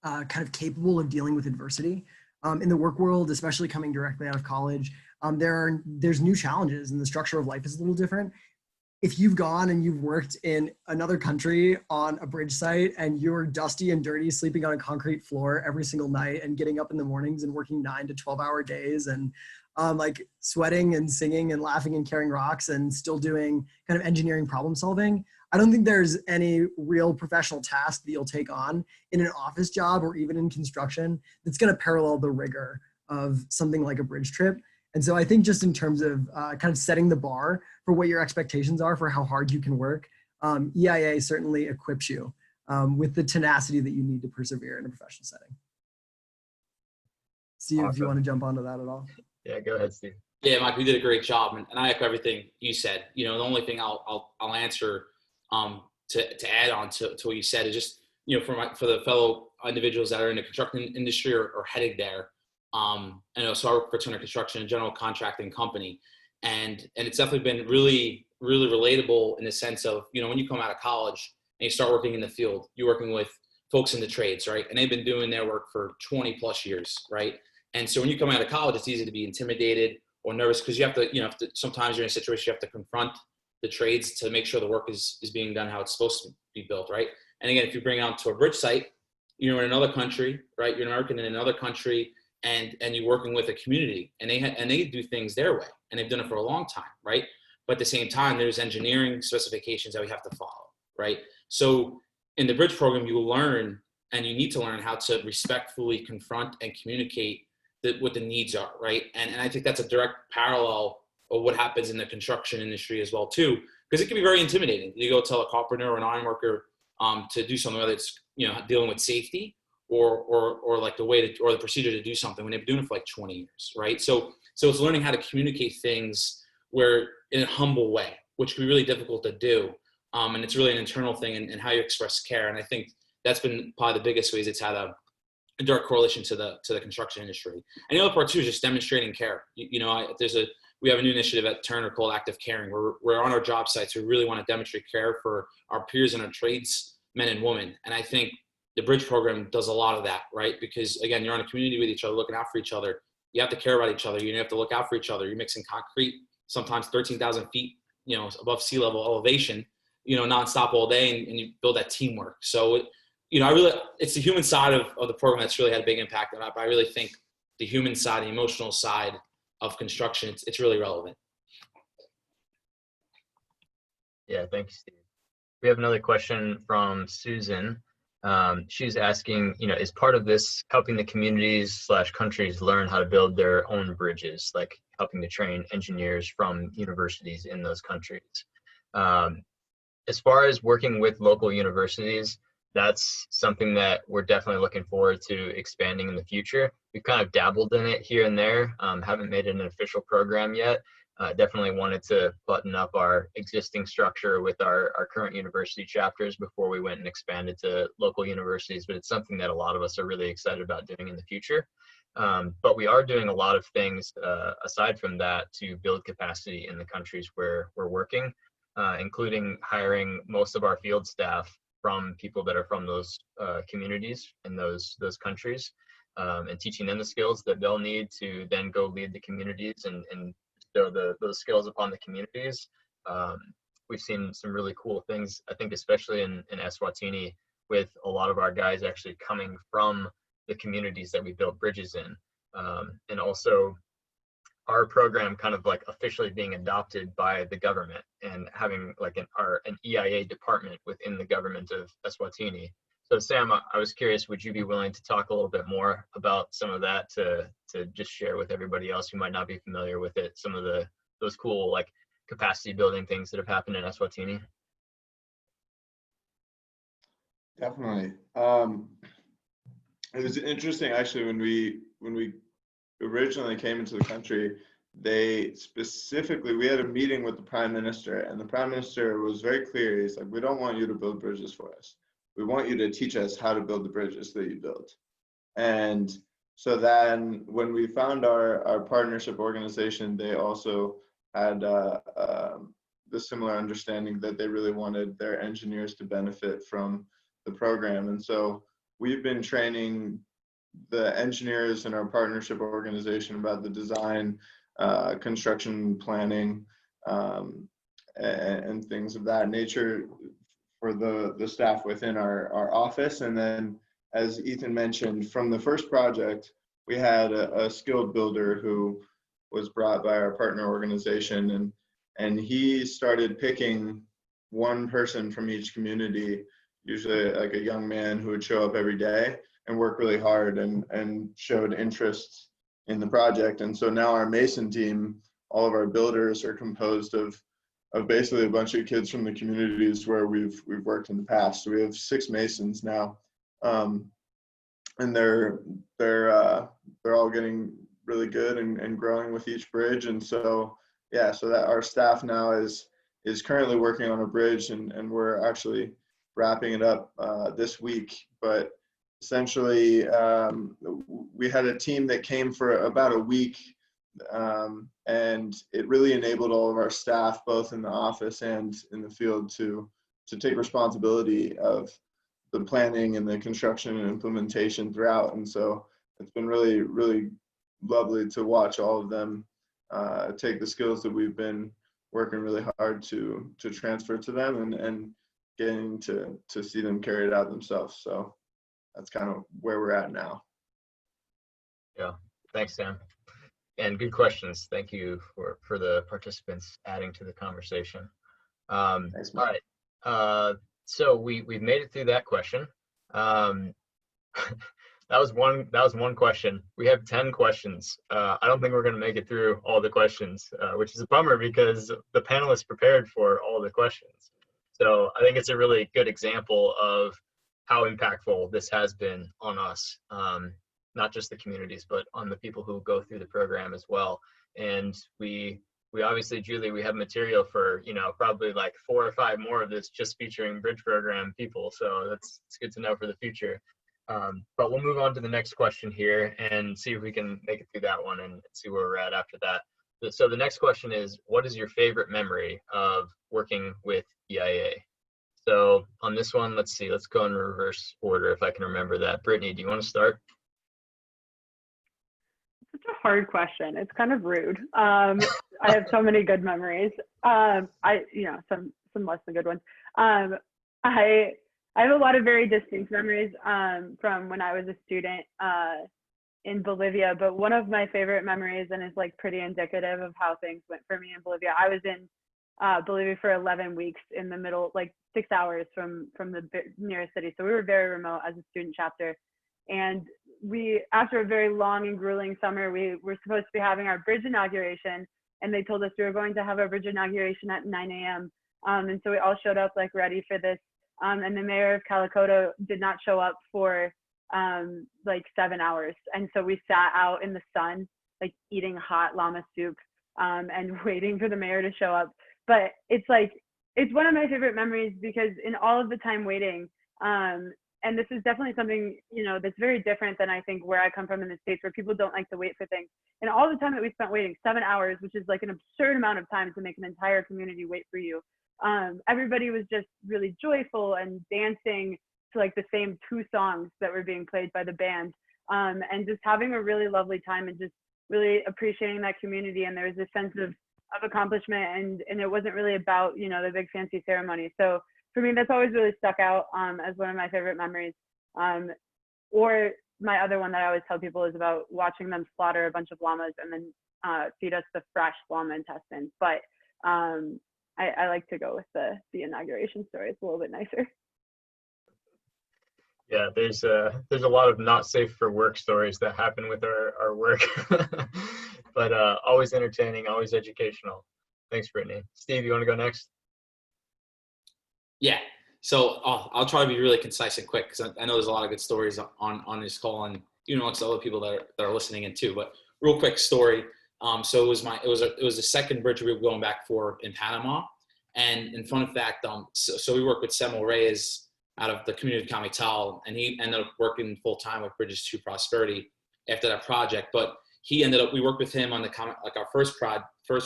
kind of capable of dealing with adversity. In the work world, especially coming directly out of college, there's new challenges, and the structure of life is a little different. If you've gone and you've worked in another country on a bridge site, and you're dusty and dirty, sleeping on a concrete floor every single night, and getting up in the mornings and working 9 to 12-hour days, and sweating and singing and laughing and carrying rocks, and still doing kind of engineering problem solving, I don't think there's any real professional task that you'll take on in an office job or even in construction that's going to parallel the rigor of something like a bridge trip. And so I think, just in terms of kind of setting the bar for what your expectations are for how hard you can work, EIA certainly equips you with the tenacity that you need to persevere in a professional setting. Steve, Awesome. If you want to jump onto that at all. Yeah, go ahead, Steve. Yeah, Mike, you did a great job, and I echo everything you said. The only thing I'll answer to add on to what you said is just, for the fellow individuals that are in the construction industry or headed there. So I work for Turner Construction, a general contracting company, and it's definitely been really, really relatable in the sense of, when you come out of college and you start working in the field, you're working with folks in the trades, right? And they've been doing their work for 20 plus years, right? And so when you come out of college, it's easy to be intimidated or nervous, because you have to, sometimes you're in a situation you have to confront the trades to make sure the work is being done how it's supposed to be built, right? And again, if you bring it onto a bridge site, you're in another country, right? You're an American in another country, and you're working with a community, and they do things their way, and they've done it for a long time, right? But at the same time, there's engineering specifications that we have to follow, right? So in the bridge program, you will learn, and you need to learn how to respectfully confront and communicate what the needs are, right? And I think that's a direct parallel of what happens in the construction industry as well too, because it can be very intimidating. You go tell a carpenter or an iron worker to do something, whether it's dealing with safety or like the way to, or the procedure to do something when they've been doing it for like 20 years, right? So it's learning how to communicate things where in a humble way, which can be really difficult to do, and it's really an internal thing and how you express care. And I think that's been probably the biggest ways it's had a direct correlation to the construction industry. And the other part too is just demonstrating care. We have a new initiative at Turner called Active Caring. We're on our job sites. We really want to demonstrate care for our peers and our trades, men and women. And I think the Bridge program does a lot of that, right? Because again, you're on a community with each other, looking out for each other. You have to care about each other. You have to look out for each other. You're mixing concrete, sometimes 13,000 feet, above sea level elevation, nonstop all day, and you build that teamwork. So, it's the human side of the program that's really had a big impact on it. But I really think the human side, the emotional side of construction, it's really relevant. Yeah, thank you, Steve. We have another question from Susan. She's asking, is part of this helping the communities / countries learn how to build their own bridges, like helping to train engineers from universities in those countries? As far as working with local universities, that's something that we're definitely looking forward to expanding in the future. We've kind of dabbled in it here and there, haven't made it an official program yet. Definitely wanted to button up our existing structure with our current university chapters before we went and expanded to local universities, but it's something that a lot of us are really excited about doing in the future. But we are doing a lot of things aside from that to build capacity in the countries where we're working, including hiring most of our field staff from people that are from those communities in those countries, and teaching them the skills that they'll need to then go lead the communities and show those skills upon the communities. We've seen some really cool things, I think, especially in Eswatini, with a lot of our guys actually coming from the communities that we built bridges in. And also our program kind of like officially being adopted by the government and having like an EIA department within the government of Eswatini. So Sam, I was curious, would you be willing to talk a little bit more about some of that to just share with everybody else who might not be familiar with it, some of those cool like capacity building things that have happened in Eswatini? Definitely. It was interesting actually when we originally came into the country. We had a meeting with the Prime Minister, and the Prime Minister was very clear. He's like, we don't want you to build bridges for us. We want you to teach us how to build the bridges that you build. And so then when we found our partnership organization, they also had the similar understanding that they really wanted their engineers to benefit from the program. And so we've been training the engineers in our partnership organization about the design, construction planning, and things of that nature for the staff within our office. And then, as Ethan mentioned, from the first project, we had a skilled builder who was brought by our partner organization, and he started picking one person from each community, usually like a young man who would show up every day and work really hard and showed interest in the project. And so now our Mason team, all of our builders are composed of basically a bunch of kids from the communities where we've worked in the past. So we have 6 Masons now, and they're all getting really good and growing with each bridge. And so so that our staff now is currently working on a bridge, and we're actually wrapping it up this week. But essentially, we had a team that came for about a week, and it really enabled all of our staff, both in the office and in the field, to take responsibility of the planning and the construction and implementation throughout. And so it's been really, really lovely to watch all of them take the skills that we've been working really hard to transfer to them, and getting to see them carry it out themselves. So that's kind of where we're at now. Yeah, thanks, Sam. And good questions. Thank you for the participants adding to the conversation. Thanks, all right. So we've made it through that question. That was one question. We have 10 questions. I don't think we're going to make it through all the questions, which is a bummer because the panelists prepared for all the questions. So I think it's a really good example of how impactful this has been on us, not just the communities, but on the people who go through the program as well. And we we obviously, Julie, we have material for, probably like 4 or 5 more of this just featuring bridge program people. So it's good to know for the future. But we'll move on to the next question here and see if we can make it through that one and see where we're at after that. So the next question is, what is your favorite memory of working with EIA? So on this one, let's see, let's go in reverse order if I can remember that. Brittany, do you want to start? Such a hard question. It's kind of rude. I have so many good memories. Some less than good ones. I have a lot of very distinct memories from when I was a student in Bolivia, but one of my favorite memories, and is like pretty indicative of how things went for me in Bolivia. I was in Bolivia for 11 weeks in the middle, like 6 hours from the nearest city. So we were very remote as a student chapter. And after a very long and grueling summer, we were supposed to be having our bridge inauguration, and they told us we were going to have our bridge inauguration at 9 a.m. And so we all showed up like ready for this. And the mayor of Calicoto did not show up for like 7 hours. And so we sat out in the sun, like eating hot llama soup and waiting for the mayor to show up. But it's one of my favorite memories because in all of the time waiting, and this is definitely something, that's very different than I think where I come from in the States, where people don't like to wait for things. And all the time that we spent waiting, 7 hours, which is like an absurd amount of time to make an entire community wait for you. Everybody was just really joyful and dancing to like the same 2 songs that were being played by the band, and just having a really lovely time and just really appreciating that community. And there was a sense of accomplishment, and it wasn't really about, the big fancy ceremony. So for me, that's always really stuck out as one of my favorite memories. Or my other one that I always tell people is about watching them slaughter a bunch of llamas and then feed us the fresh llama intestines. But I like to go with the inauguration story. It's a little bit nicer. Yeah, there's a lot of not safe for work stories that happen with our work, but always entertaining, always educational. Thanks, Brittany. Steve, you want to go next? Yeah. So I'll try to be really concise and quick because I know there's a lot of good stories on this call, and amongst other people that are listening in too. But real quick story. So it was the second bridge we were going back for in Panama, and fun fact, so we work with Samuel Reyes out of the community of Camital, and he ended up working full time with Bridges to Prosperity after that project. But we worked with him on our first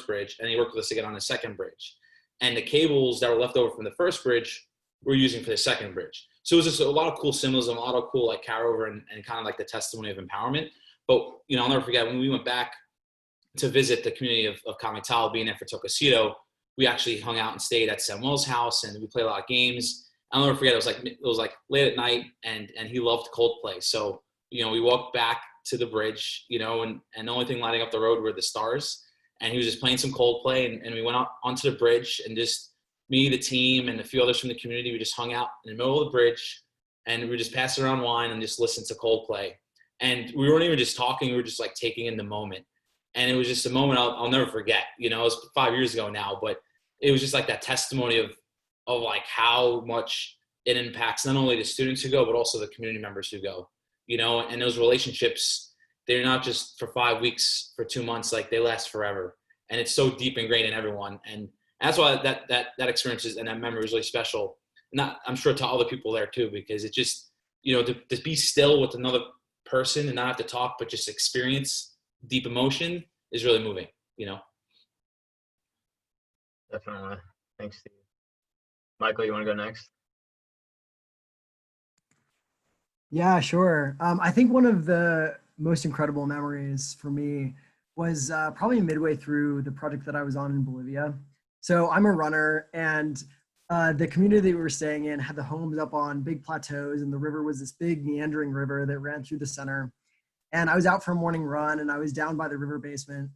bridge, and he worked with us again on the second bridge. And the cables that were left over from the first bridge we're using for the second bridge. So it was just a lot of cool symbolism, a lot of cool like carryover and kind of like the testimony of empowerment. But I'll never forget when we went back to visit the community of Camital, being there for Tocosito, we actually hung out and stayed at Samuel's house, and we played a lot of games. I'll never forget, it was like late at night, and he loved Coldplay. So, we walked back to the bridge, and the only thing lighting up the road were the stars. And he was just playing some Coldplay, and we went out onto the bridge, and just me, the team, and a few others from the community, we just hung out in the middle of the bridge, and we just passed around wine and just listened to Coldplay. And we weren't even just talking, we were just like taking in the moment. And it was just a moment I'll never forget. It was 5 years ago now, but it was just like that testimony of like how much it impacts not only the students who go, but also the community members who go, and those relationships, they're not just for 5 weeks, for 2 months, like they last forever. And it's so deep ingrained in everyone. And that's why that experience and that memory is really special. I'm sure to other people there too, because it just, to be still with another person and not have to talk, but just experience deep emotion is really moving, Definitely. Thanks, Steve. Michael, you want to go next? Yeah, sure. I think one of the most incredible memories for me was probably midway through the project that I was on in Bolivia. So I'm a runner, and the community that we were staying in had the homes up on big plateaus, and the river was this big meandering river that ran through the center. And I was out for a morning run, and I was down by the river basement,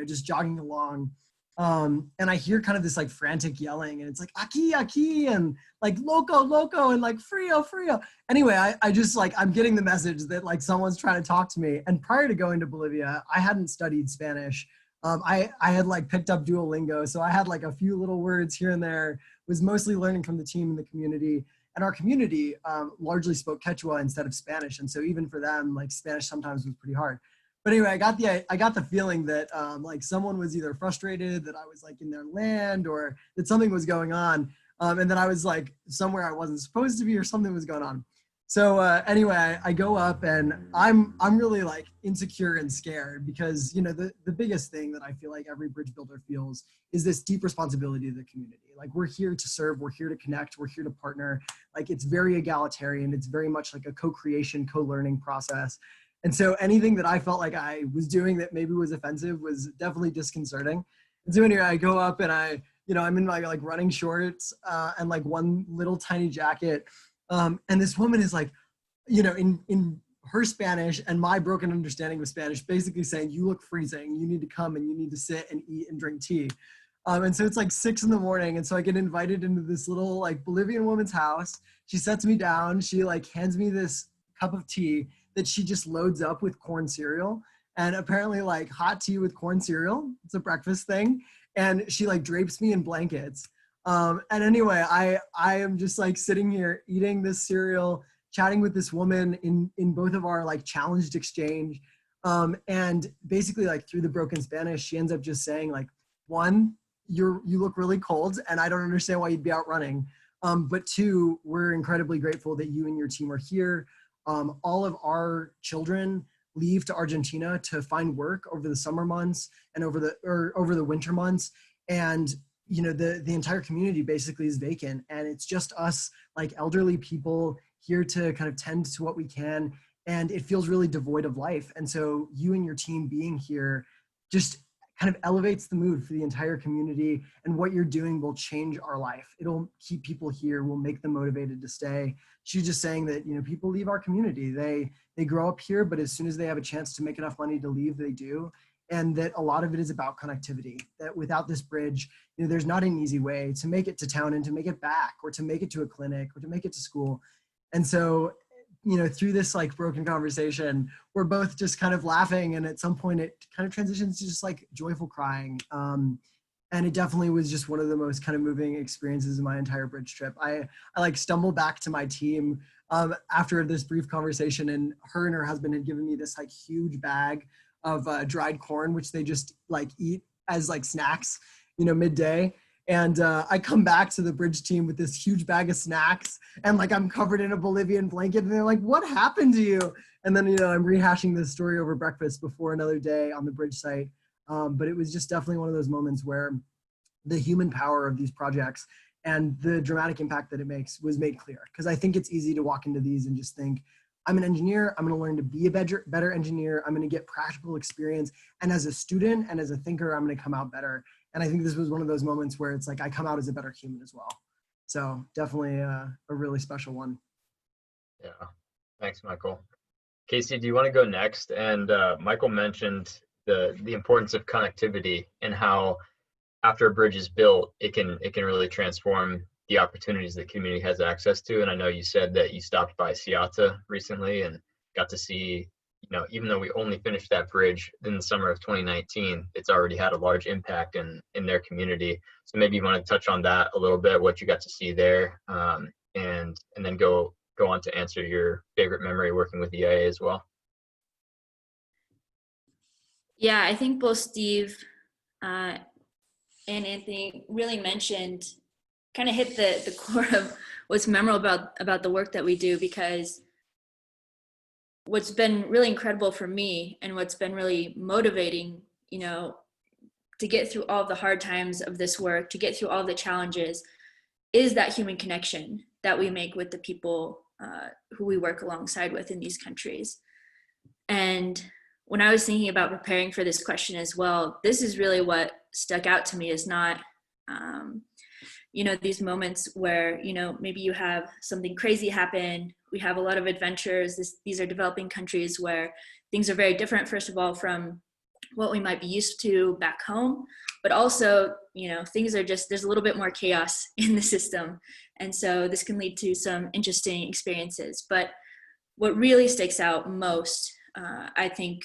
just jogging along. And I hear kind of this like frantic yelling, and it's like, aquí, aquí, and like loco, loco, and like frio, frio. Anyway, I just like, I'm getting the message that like someone's trying to talk to me. And prior to going to Bolivia, I hadn't studied Spanish. I had like picked up Duolingo. So I had like a few little words here and there, was mostly learning from the team and the community. And our community largely spoke Quechua instead of Spanish. And so even for them, like Spanish sometimes was pretty hard. But anyway, I got the feeling that like someone was either frustrated that I was like in their land or that something was going on. And then I was like somewhere I wasn't supposed to be or something was going on. So anyway, I go up and I'm really like insecure and scared because, you know, the biggest thing that I feel like every bridge builder feels is this deep responsibility to the community. Like we're here to serve, we're here to connect, we're here to partner. Like it's very egalitarian. It's very much like a co-creation, co-learning process. And so anything that I felt like I was doing that maybe was offensive was definitely disconcerting. And so anyway, I go up and I'm in my like running shorts and like one little tiny jacket. And this woman is like, you know, in her Spanish and my broken understanding of Spanish, basically saying, you look freezing, you need to come and you need to sit and eat and drink tea. And so it's like 6 a.m. And so I get invited into this little like Bolivian woman's house. She sets me down. She like hands me this cup of tea that she just loads up with corn cereal, and apparently like hot tea with corn cereal. It's a breakfast thing. And she like drapes me in blankets. And anyway, I am just like sitting here eating this cereal, chatting with this woman in both of our like challenged exchange. And basically like through the broken Spanish, she ends up just saying like, one, you look really cold and I don't understand why you'd be out running. But two, we're incredibly grateful that you and your team are here. All of our children leave to Argentina to find work over the summer months and over the winter months. And, you know, the entire community basically is vacant, and it's just us like elderly people here to kind of tend to what we can. And it feels really devoid of life. And so you and your team being here just kind of elevates the mood for the entire community, and what you're doing will change our life. It'll keep people here, will make them motivated to stay. She's just saying that, you know, people leave our community. They grow up here, but as soon as they have a chance to make enough money to leave, they do. And that a lot of it is about connectivity, that without this bridge, you know, there's not an easy way to make it to town and to make it back, or to make it to a clinic, or to make it to school. And so, you know, through this like broken conversation, we're both just kind of laughing. And at some point it kind of transitions to just like joyful crying. And it definitely was just one of the most kind of moving experiences of my entire bridge trip. I like stumbled back to my team after this brief conversation, and her husband had given me this like huge bag of dried corn, which they just like eat as like snacks, you know, midday. And I come back to the bridge team with this huge bag of snacks, and like I'm covered in a Bolivian blanket, and they're like, what happened to you? And then, you know, I'm rehashing this story over breakfast before another day on the bridge site. But it was just definitely one of those moments where the human power of these projects and the dramatic impact that it makes was made clear. Because I think it's easy to walk into these and just think, I'm an engineer, I'm gonna learn to be a better engineer, I'm gonna get practical experience, and as a student and as a thinker, I'm gonna come out better. And I think this was one of those moments where it's like, I come out as a better human as well. So definitely a really special one. Yeah, thanks, Michael. Casey, do you want to go next? And Michael mentioned the importance of connectivity and how after a bridge is built, it can really transform the opportunities the community has access to. And I know you said that you stopped by Seattle recently and got to see, you know, even though we only finished that bridge in the summer of 2019, it's already had a large impact in their community. So maybe you want to touch on that a little bit, what you got to see there, and then go on to answer your favorite memory working with EIA as well. Yeah, I think both Steve and Anthony really kind of hit the core of what's memorable about the work that we do, because what's been really incredible for me and what's been really motivating, you know, to get through all the hard times of this work, to get through all the challenges, is that human connection that we make with the people who we work alongside with in these countries. And when I was thinking about preparing for this question as well, this is really what stuck out to me, is not, you know, these moments where, you know, maybe you have something crazy happen. We have a lot of adventures. These are developing countries where things are very different, first of all, from what we might be used to back home, but also, you know, things are just, there's a little bit more chaos in the system. And so this can lead to some interesting experiences. But what really sticks out most, I think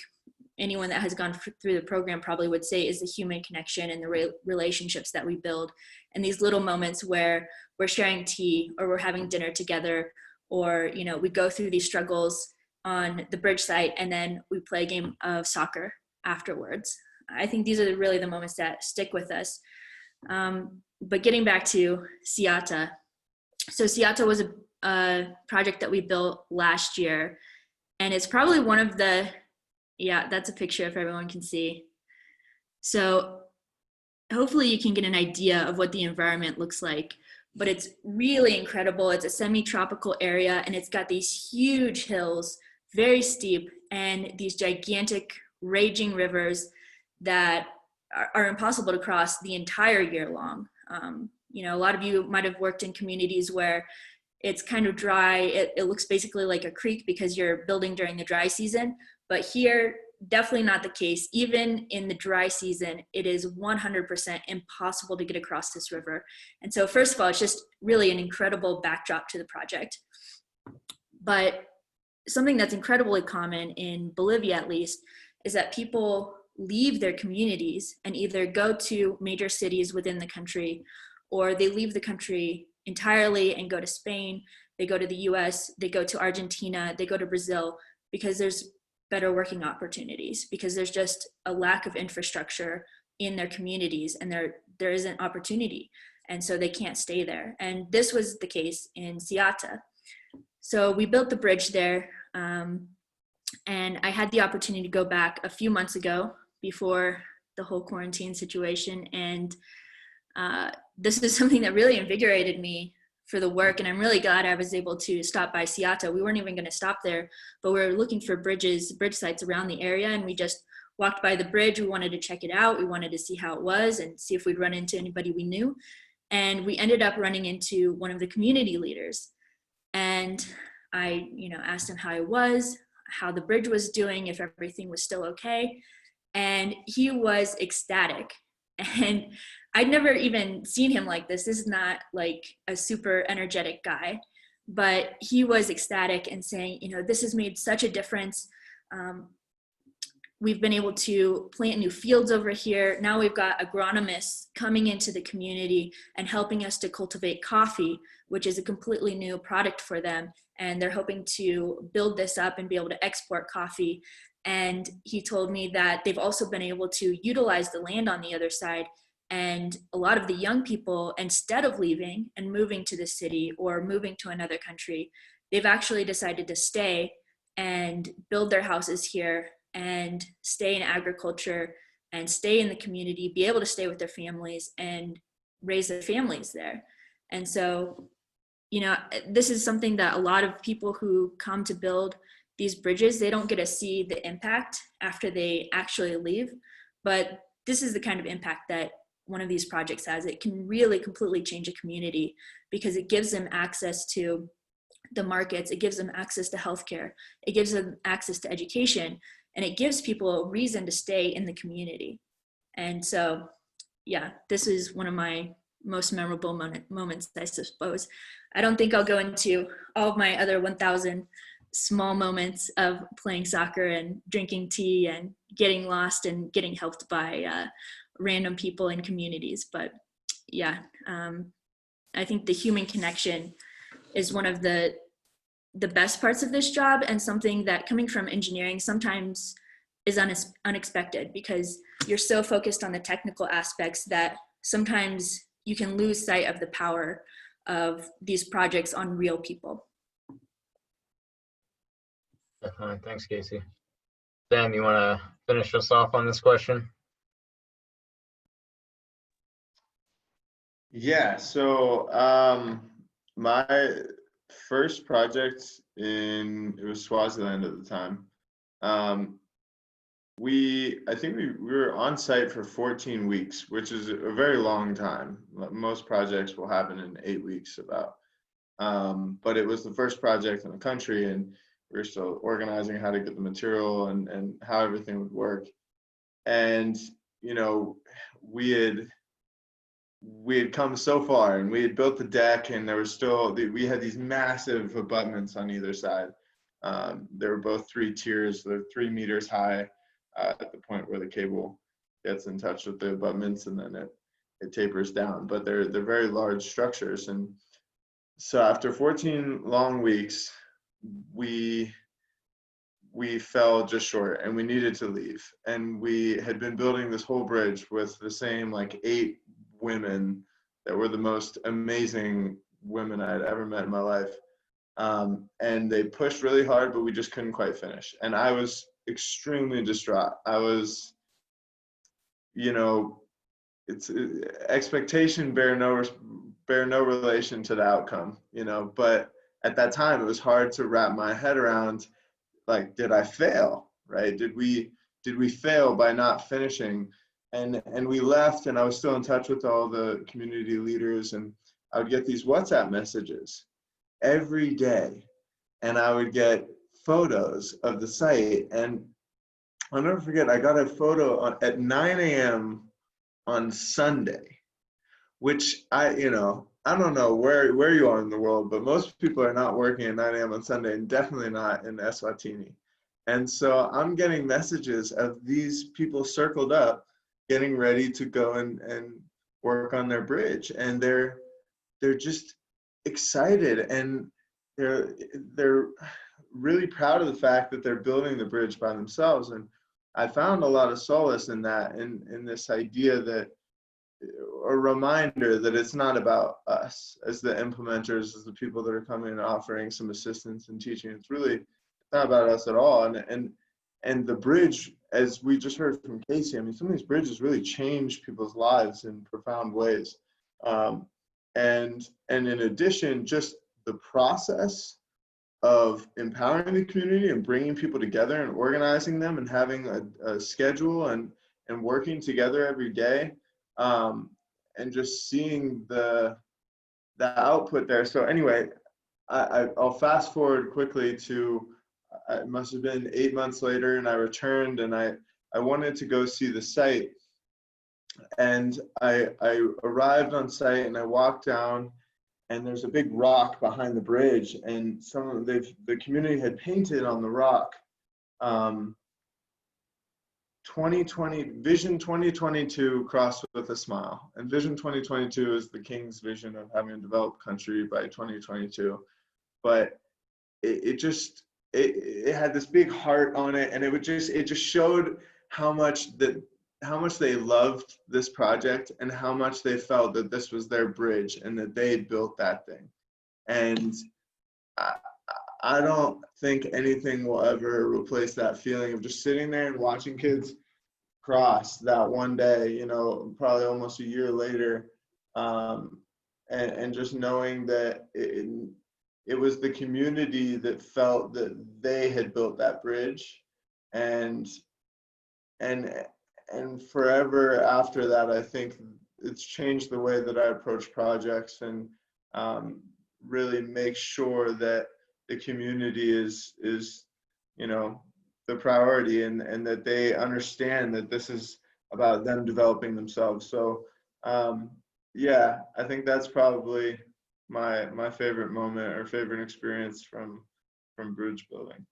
anyone that has gone through the program probably would say, is the human connection and the relationships that we build. And these little moments where we're sharing tea, or we're having dinner together, or, you know, we go through these struggles on the bridge site, and then we play a game of soccer afterwards. I think these are really the moments that stick with us. But getting back to Seattle. So Seattle was a project that we built last year, and it's probably one of the, yeah, that's a picture if everyone can see. So hopefully you can get an idea of what the environment looks like, but it's really incredible. It's a semi-tropical area, and it's got these huge hills, very steep, and these gigantic raging rivers that are impossible to cross the entire year long. You know, a lot of you might have worked in communities where it's kind of dry. It looks basically like a creek because you're building during the dry season, but here, definitely not the case. Even in the dry season, it is 100% impossible to get across this river. And so first of all, it's just really an incredible backdrop to the project. But something that's incredibly common in Bolivia, at least, is that people leave their communities and either go to major cities within the country, or they leave the country entirely and go to Spain, they go to the US, they go to Argentina, they go to Brazil, because there's better working opportunities, because there's just a lack of infrastructure in their communities, and there isn't opportunity, and so they can't stay there. And this was the case in Seattle. So we built the bridge there, and I had the opportunity to go back a few months ago before the whole quarantine situation, and this is something that really invigorated me for the work, and I'm really glad I was able to stop by Seattle. We weren't even going to stop there, but we were looking for bridge sites around the area, and we just walked by the bridge. We wanted to check it out. We wanted to see how it was and see if we'd run into anybody we knew. And we ended up running into one of the community leaders, and I, asked him how he was, how the bridge was doing, if everything was still okay, and he was ecstatic. And I'd never even seen him like this. This is not like a super energetic guy, but he was ecstatic and saying, this has made such a difference. We've been able to plant new fields over here. Now we've got agronomists coming into the community and helping us to cultivate coffee, which is a completely new product for them. And they're hoping to build this up and be able to export coffee. And he told me that they've also been able to utilize the land on the other side. And a lot of the young people, instead of leaving and moving to the city or moving to another country, they've actually decided to stay and build their houses here and stay in agriculture and stay in the community, be able to stay with their families and raise their families there. And so, this is something that a lot of people who come to build these bridges, they don't get to see the impact after they actually leave. But this is the kind of impact that one of these projects has. It can really completely change a community because it gives them access to the markets, it gives them access to healthcare, it gives them access to education, and it gives people a reason to stay in the community. And so, yeah, this is one of my most memorable moments, I suppose. I don't think I'll go into all of my other 1,000 small moments of playing soccer and drinking tea and getting lost and getting helped by random people in communities. But yeah, I think the human connection is one of the best parts of this job, and something that, coming from engineering, sometimes is unexpected because you're so focused on the technical aspects that sometimes you can lose sight of the power of these projects on real people. Definitely. Thanks, Casey. Sam, you want to finish us off on this question? Yeah, so my first project it was Swaziland at the time. I think we were on site for 14 weeks, which is a very long time. Most projects will happen in 8 weeks about. But it was the first project in the country, and we were still organizing how to get the material and how everything would work. And, we had come so far, and we had built the deck, and there was still, we had these massive abutments on either side. They were both 3 tiers, they're 3 meters high at the point where the cable gets in touch with the abutments, and then it tapers down. But they're very large structures. And so after 14 long weeks, we we fell just short and we needed to leave. And we had been building this whole bridge with the same like 8 women that were the most amazing women I had ever met in my life. And they pushed really hard, but we just couldn't quite finish. And I was extremely distraught. I was, you know, expectation bear no relation to the outcome, you know, but at that time it was hard to wrap my head around, like, did I fail, right? Did we fail by not finishing? And we left, and I was still in touch with all the community leaders, and I would get these WhatsApp messages every day, and I would get photos of the site. And I'll never forget, I got a photo at 9 a.m. on Sunday, which I don't know where you are in the world, but most people are not working at 9 a.m. on Sunday, and definitely not in Eswatini. And so I'm getting messages of these people circled up, getting ready to go and work on their bridge. And they're just excited, and they're really proud of the fact that they're building the bridge by themselves. And I found a lot of solace in that, in this idea that, a reminder that it's not about us as the implementers, as the people that are coming and offering some assistance and teaching. It's not about us at all. And the bridge, as we just heard from Casey, I mean, some of these bridges really change people's lives in profound ways. And in addition, just the process of empowering the community and bringing people together and organizing them and having a schedule and working together every day, and just seeing the output there. So anyway, I'll fast forward quickly to, it must have been 8 months later, and I returned, and I wanted to go see the site. And I arrived on site, and I walked down, and there's a big rock behind the bridge, and the community had painted on the rock, 2020 Vision 2022 crossed with a smile. And Vision 2022 is the King's vision of having a developed country by 2022. But it had this big heart on it, and it just showed how much they loved this project and how much they felt that this was their bridge and that they built that thing. And I don't think anything will ever replace that feeling of just sitting there and watching kids cross that one day, you know, probably almost a year later, and just knowing that it was the community that felt that they had built that bridge, and forever after that, I think it's changed the way that I approach projects, and really make sure that the community is you know, the priority, and that they understand that this is about them developing themselves. So yeah, I think that's probably my favorite moment or favorite experience from bridge building.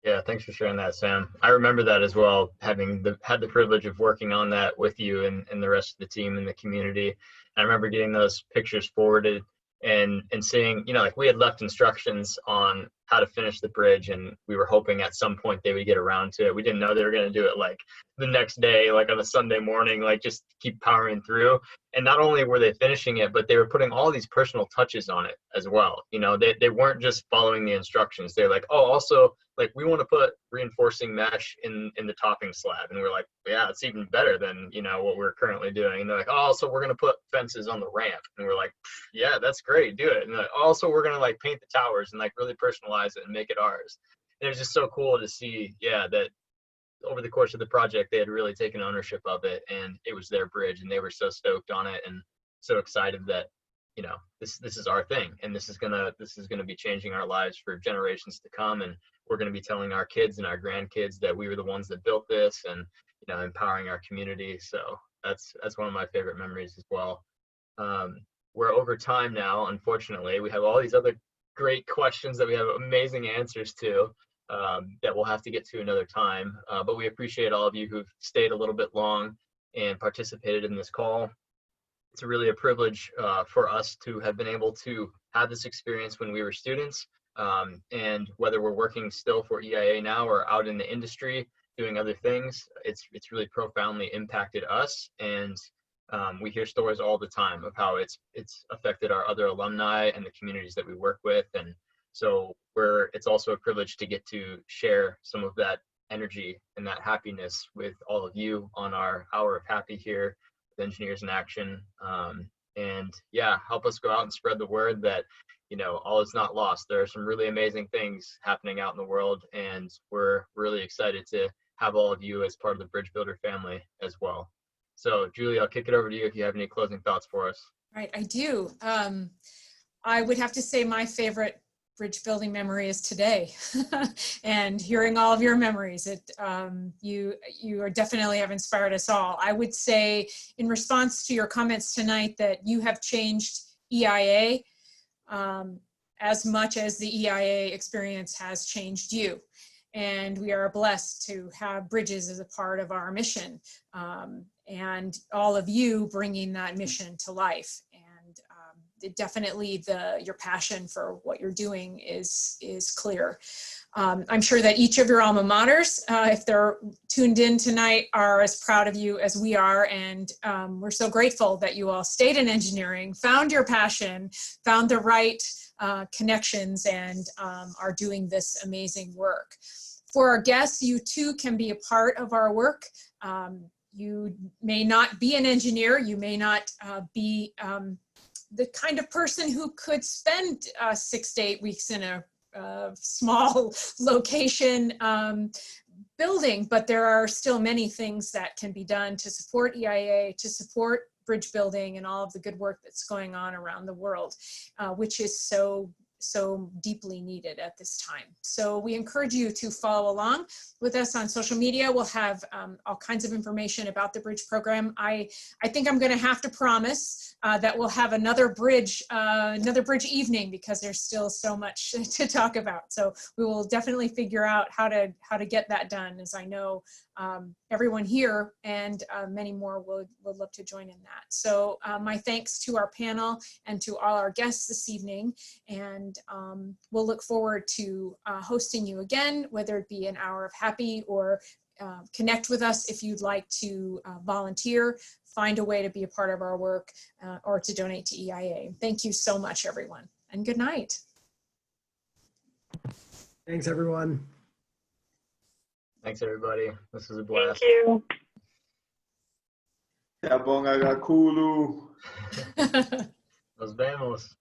Yeah, thanks for sharing that, Sam. I remember that as well, having had the privilege of working on that with you and the rest of the team and the community. And I remember getting those pictures forwarded and seeing, you know, like we had left instructions on how to finish the bridge, and we were hoping at some point they would get around to it. We didn't know they were going to do it like the next day, like on a Sunday morning, like just keep powering through. And not only were they finishing it, but they were putting all these personal touches on it as well. You know, they weren't just following the instructions. They're like, oh, also, like, we want to put reinforcing mesh in the topping slab. And we're like, yeah, it's even better than, you know, what we're currently doing. And they're like, oh, so we're going to put fences on the ramp. And we're like, yeah, that's great, do it. And they're like, also, we're going to like paint the towers and like really personalize it and make it ours. And it was just so cool to see, yeah, that over the course of the project, they had really taken ownership of it, and it was their bridge, and they were so stoked on it and so excited that, you know, this is our thing, and this is gonna be changing our lives for generations to come, and we're gonna be telling our kids and our grandkids that we were the ones that built this, and, you know, empowering our community. So that's one of my favorite memories as well. We're over time now, unfortunately. We have all these other great questions that we have amazing answers to, that we'll have to get to another time. But we appreciate all of you who've stayed a little bit long and participated in this call. It's really a privilege for us to have been able to have this experience when we were students. And whether we're working still for EIA now or out in the industry doing other things, it's really profoundly impacted us. And we hear stories all the time of how it's affected our other alumni and the communities that we work with. And so it's also a privilege to get to share some of that energy and that happiness with all of you on our Hour of Happy here with Engineers in Action. And yeah, help us go out and spread the word that, all is not lost. There are some really amazing things happening out in the world, and we're really excited to have all of you as part of the Bridge Builder family as well. So Julie, I'll kick it over to you if you have any closing thoughts for us. Right, I do. I would have to say my favorite bridge building memory is today, and hearing all of your memories. You are definitely have inspired us all. I would say, in response to your comments tonight, that you have changed EIA as much as the EIA experience has changed you. And we are blessed to have bridges as a part of our mission, and all of you bringing that mission to life. And definitely your passion for what you're doing is clear. I'm sure that each of your alma maters, if they're tuned in tonight, are as proud of you as we are. And we're so grateful that you all stayed in engineering, found your passion, found the right connections, and are doing this amazing work. For our guests, you too can be a part of our work. You may not be an engineer, you may not be the kind of person who could spend 6 to 8 weeks in a small location building, but there are still many things that can be done to support EIA, to support bridge building and all of the good work that's going on around the world, which is so deeply needed at this time. So we encourage you to follow along with us on social media. We'll have all kinds of information about the bridge program. I think I'm going to have to promise that we'll have another bridge evening, because there's still so much to talk about. So we will definitely figure out how to get that done, as I know everyone here and many more would love to join in that. So my thanks to our panel and to all our guests this evening. And we'll look forward to hosting you again, whether it be an Hour of Happy or connect with us if you'd like to volunteer, find a way to be a part of our work, or to donate to EIA. Thank you so much, everyone, and good night. Thanks, everyone. Thanks, everybody. This is a blast. Thank you. Tabonga Kulu. Nos vemos.